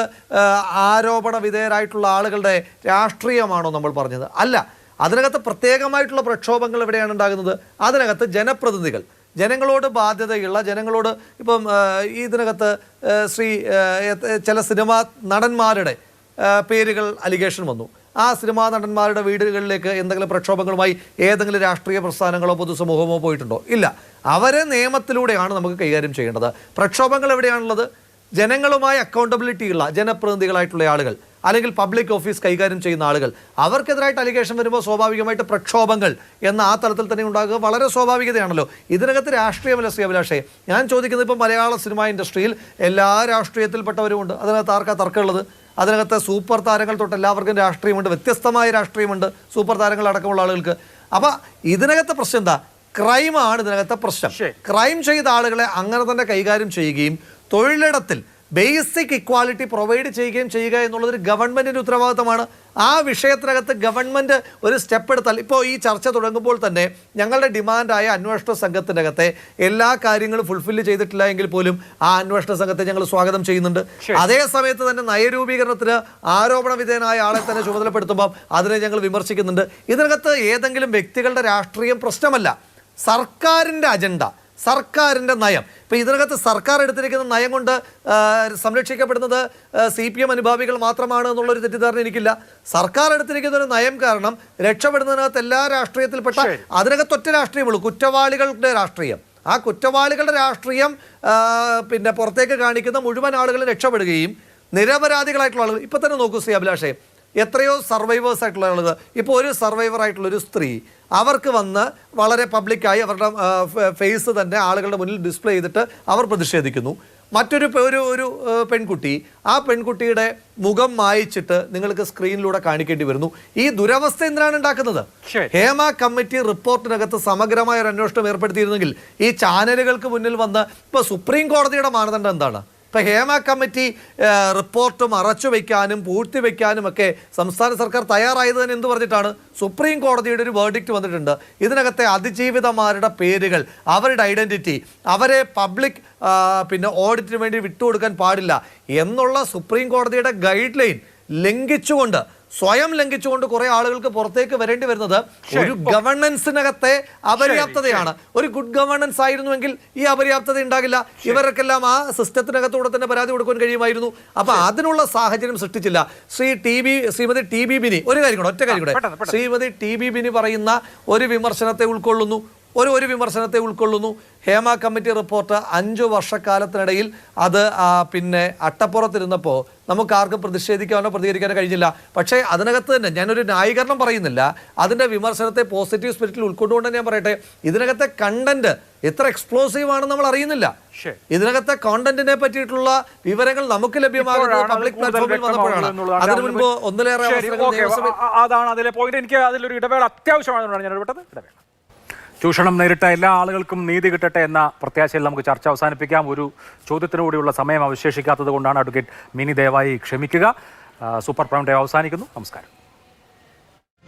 Speaker 4: ആരോപണ വിധേയരായിട്ടുള്ള ആളുകളുടെ രാഷ്ട്രീയമാണോ നമ്മൾ പറഞ്ഞത്? അല്ല. അതിനകത്ത് പ്രത്യേകമായിട്ടുള്ള പ്രക്ഷോഭങ്ങൾ എവിടെയാണ് ഉണ്ടാകുന്നത്? അതിനകത്ത് ജനപ്രതിനിധികൾ, ജനങ്ങളോട് ബാധ്യതയുള്ള ജനങ്ങളോട്, ഇപ്പം ഇതിനകത്ത് ചില സിനിമാ നടന്മാരുടെ പേരുകൾ അലിഗേഷൻ വന്നു. ആ സിനിമാ നടന്മാരുടെ വീടുകളിലേക്ക് എന്തെങ്കിലും പ്രക്ഷോഭങ്ങളുമായി ഏതെങ്കിലും രാഷ്ട്രീയ പ്രസ്ഥാനങ്ങളോ പൊതുസമൂഹമോ പോയിട്ടുണ്ടോ? ഇല്ല. അവരെ നിയമത്തിലൂടെയാണ് നമുക്ക് കൈകാര്യം ചെയ്യേണ്ടത്. പ്രക്ഷോഭങ്ങൾ എവിടെയാണുള്ളത്? ജനങ്ങളുമായി അക്കൗണ്ടബിലിറ്റി ഉള്ള ജനപ്രതിനിധികളായിട്ടുള്ള ആളുകൾ, അല്ലെങ്കിൽ പബ്ലിക് ഓഫീസ് കൈകാര്യം ചെയ്യുന്ന ആളുകൾ, അവർക്കെതിരായിട്ട് അലിഗേഷൻ വരുമ്പോൾ സ്വാഭാവികമായിട്ട് പ്രക്ഷോഭങ്ങൾ എന്ന ആ തലത്തിൽ തന്നെ ഉണ്ടാകുക വളരെ സ്വാഭാവികതയാണല്ലോ. ഇതിനകത്ത് രാഷ്ട്രീയമല്ല ശ്രീ അഭിലാഷേ. ഞാൻ ചോദിക്കുന്നത്, ഇപ്പം മലയാള സിനിമാ ഇൻഡസ്ട്രിയിൽ എല്ലാ രാഷ്ട്രീയത്തിൽപ്പെട്ടവരുമുണ്ട്. അതിനകത്ത് ആർക്കാ തർക്കമുള്ളത്? അതിനകത്ത് സൂപ്പർ താരങ്ങൾ തൊട്ട് എല്ലാവർക്കും രാഷ്ട്രീയമുണ്ട്, വ്യത്യസ്തമായ രാഷ്ട്രീയമുണ്ട് സൂപ്പർ താരങ്ങൾ അടക്കമുള്ള ആളുകൾക്ക്. അപ്പം ഇതിനകത്തെ പ്രശ്നം എന്താ? ക്രൈമാണ് ഇതിനകത്തെ പ്രശ്നം. ക്രൈം ചെയ്ത ആളുകളെ അങ്ങനെ തന്നെ കൈകാര്യം ചെയ്യുകയും തൊഴിലിടത്തിൽ ബേസിക് ഇക്വാലിറ്റി പ്രൊവൈഡ് ചെയ്യുക എന്നുള്ളതൊരു ഗവൺമെൻറ്റിൻ്റെ ഉത്തരവാദിത്തമാണ്. ആ വിഷയത്തിനകത്ത് ഗവൺമെൻറ് ഒരു സ്റ്റെപ്പ് എടുത്താൽ, ഇപ്പോൾ ഈ ചർച്ച തുടങ്ങുമ്പോൾ തന്നെ ഞങ്ങളുടെ ഡിമാൻഡായ അന്വേഷണ സംഘത്തിൻ്റെ അകത്തെ എല്ലാ കാര്യങ്ങളും ഫുൾഫില്ല് ചെയ്തിട്ടില്ല എങ്കിൽ പോലും ആ അന്വേഷണ സംഘത്തെ ഞങ്ങൾ സ്വാഗതം ചെയ്യുന്നുണ്ട്. അതേ സമയത്ത് തന്നെ നയരൂപീകരണത്തിന് ആരോപണ വിധേയനായ ആളെ തന്നെ ചുമതലപ്പെടുത്തുമ്പോൾ അതിനെ ഞങ്ങൾ വിമർശിക്കുന്നുണ്ട്. ഇതിനകത്ത് ഏതെങ്കിലും വ്യക്തികളുടെ രാഷ്ട്രീയം പ്രശ്നമല്ല, സർക്കാരിൻ്റെ അജണ്ട, സർക്കാരിൻ്റെ നയം. ഇപ്പം ഇതിനകത്ത് സർക്കാർ എടുത്തിരിക്കുന്ന നയം കൊണ്ട് സംരക്ഷിക്കപ്പെടുന്നത് CPM അനുഭാവികൾ മാത്രമാണ് എന്നുള്ളൊരു തെറ്റിദ്ധാരണ എനിക്കില്ല. സർക്കാർ എടുത്തിരിക്കുന്ന ഒരു നയം കാരണം രക്ഷപ്പെടുന്നതിനകത്ത് എല്ലാ രാഷ്ട്രീയത്തിൽപ്പെട്ട, അതിനകത്ത് ഒറ്റ രാഷ്ട്രീയമുള്ളൂ, കുറ്റവാളികളുടെ രാഷ്ട്രീയം. ആ കുറ്റവാളികളുടെ രാഷ്ട്രീയം പിന്നെ പുറത്തേക്ക് കാണിക്കുന്ന മുഴുവൻ ആളുകളും രക്ഷപ്പെടുകയും നിരപരാധികളായിട്ടുള്ള ആളുകൾ, ഇപ്പം തന്നെ നോക്കൂ ശ്രീ അഭിലാഷേ, എത്രയോ സർവൈവേഴ്സ് ആയിട്ടുള്ള ആളുകൾ. ഇപ്പോൾ ഒരു സർവൈവറായിട്ടുള്ളൊരു സ്ത്രീ, അവർക്ക് വന്ന് വളരെ പബ്ലിക്കായി അവരുടെ ഫേസ് തന്നെ ആളുകളുടെ മുന്നിൽ ഡിസ്പ്ലേ ചെയ്തിട്ട് അവർ പ്രതിഷേധിക്കുന്നു. മറ്റൊരു ഒരു പെൺകുട്ടി, ആ പെൺകുട്ടിയുടെ മുഖം മായിച്ചിട്ട് നിങ്ങൾക്ക് സ്ക്രീനിലൂടെ കാണിക്കേണ്ടി വരുന്നു. ഈ ദുരവസ്ഥ എന്തിനാണ് ഉണ്ടാക്കുന്നത്? ഹേമ കമ്മിറ്റി റിപ്പോർട്ടിനകത്ത് സമഗ്രമായ ഒരു അന്വേഷണം ഏർപ്പെടുത്തിയിരുന്നെങ്കിൽ ഈ ചാനലുകൾക്ക് മുന്നിൽ വന്ന് ഇപ്പോൾ സുപ്രീം കോടതിയുടെ മാനദണ്ഡം എന്താണ്? ഇപ്പം ഹേമ കമ്മിറ്റി റിപ്പോർട്ട് മറച്ചു വയ്ക്കാനും പൂഴ്ത്തിവെക്കാനും ഒക്കെ സംസ്ഥാന സർക്കാർ തയ്യാറായതിന് എന്ത് പറഞ്ഞിട്ടാണ്? സുപ്രീം കോടതിയുടെ ഒരു വേർഡിക്റ്റ് വന്നിട്ടുണ്ട്. ഇതിനകത്തെ അതിജീവിതമാരുടെ പേരുകൾ, അവരുടെ ഐഡൻറ്റിറ്റി, അവരെ പബ്ലിക് ഓഡിറ്റിന് വേണ്ടി വിട്ടുകൊടുക്കാൻ പാടില്ല എന്നുള്ള സുപ്രീം കോടതിയുടെ ഗൈഡ് ലൈൻ സ്വയം ലംഘിച്ചുകൊണ്ട് കുറെ ആളുകൾക്ക് പുറത്തേക്ക് വരേണ്ടി വരുന്നത് ഒരു ഗവർണൻസിനകത്തെ അപര്യാപ്തതയാണ്. ഒരു ഗുഡ് ഗവർണൻസ് ആയിരുന്നുവെങ്കിൽ ഈ അപര്യാപ്തത ഉണ്ടാകില്ല. ഇവർക്കെല്ലാം ആ സിസ്റ്റത്തിനകത്തൂടെ തന്നെ പരാതി കൊടുക്കാൻ കഴിയുമായിരുന്നു. അപ്പൊ അതിനുള്ള സാഹചര്യം സൃഷ്ടിച്ചില്ല. ശ്രീമതി ടി ബി ബിനി ഒരു കാര്യം കൂടെ, ഒറ്റ കാര്യം കൂടെ, ശ്രീമതി ടി ബി ബിനി പറയുന്ന ഒരു വിമർശനത്തെ ഉൾക്കൊള്ളുന്നു. ഹേമ കമ്മിറ്റി റിപ്പോർട്ട് 5 വർഷക്കാലത്തിനിടയിൽ അത് അട്ടപ്പുറത്തിരുന്നപ്പോൾ നമുക്ക് ആർക്കും പ്രതിഷേധിക്കാനോ പ്രതികരിക്കാനോ കഴിഞ്ഞില്ല. പക്ഷേ അതിനകത്ത് തന്നെ ഞാനൊരു ന്യായീകരണം പറയുന്നില്ല, അതിൻ്റെ വിമർശനത്തെ പോസിറ്റീവ് സ്പിരിറ്റിൽ ഉൾക്കൊണ്ടുകൊണ്ട് ഞാൻ പറയട്ടെ, ഇതിനകത്തെ കണ്ടന്റ് എത്ര എക്സ്പ്ലോസീവ് ആണെന്ന് നമ്മൾ അറിയുന്നില്ല. ഇതിനകത്തെ കോണ്ടന്റിനെ പറ്റിയിട്ടുള്ള വിവരങ്ങൾ നമുക്ക് ലഭ്യമാകുന്നത് പബ്ലിക് പ്ലാറ്റ്ഫോമിൽ വന്നപ്പോഴാണ്. അതിനു മുൻപ് ഒന്നിലേറെ
Speaker 1: അതാണ് അതിലെ പോയിന്റ്. എനിക്ക് അതിലൊരു ഇടവേള അത്യാവശ്യമാണെന്നാണ് ഞാൻ ഇടവേള. ചൂഷണം നേരിട്ട എല്ലാ ആളുകൾക്കും നീതി കിട്ടട്ടെ എന്ന പ്രത്യാശയിൽ നമുക്ക് ചർച്ച അവസാനിപ്പിക്കാം. ഒരു ചോദ്യത്തിനുകൂടിയുള്ള സമയം അവശേഷിക്കാത്തത് കൊണ്ടാണ്. അഡ്വക്കേറ്റ് മിനി ദയവായി ക്ഷമിക്കുക. സൂപ്പർ പ്രൈം ടൈം അവസാനിക്കുന്നു. നമസ്കാരം.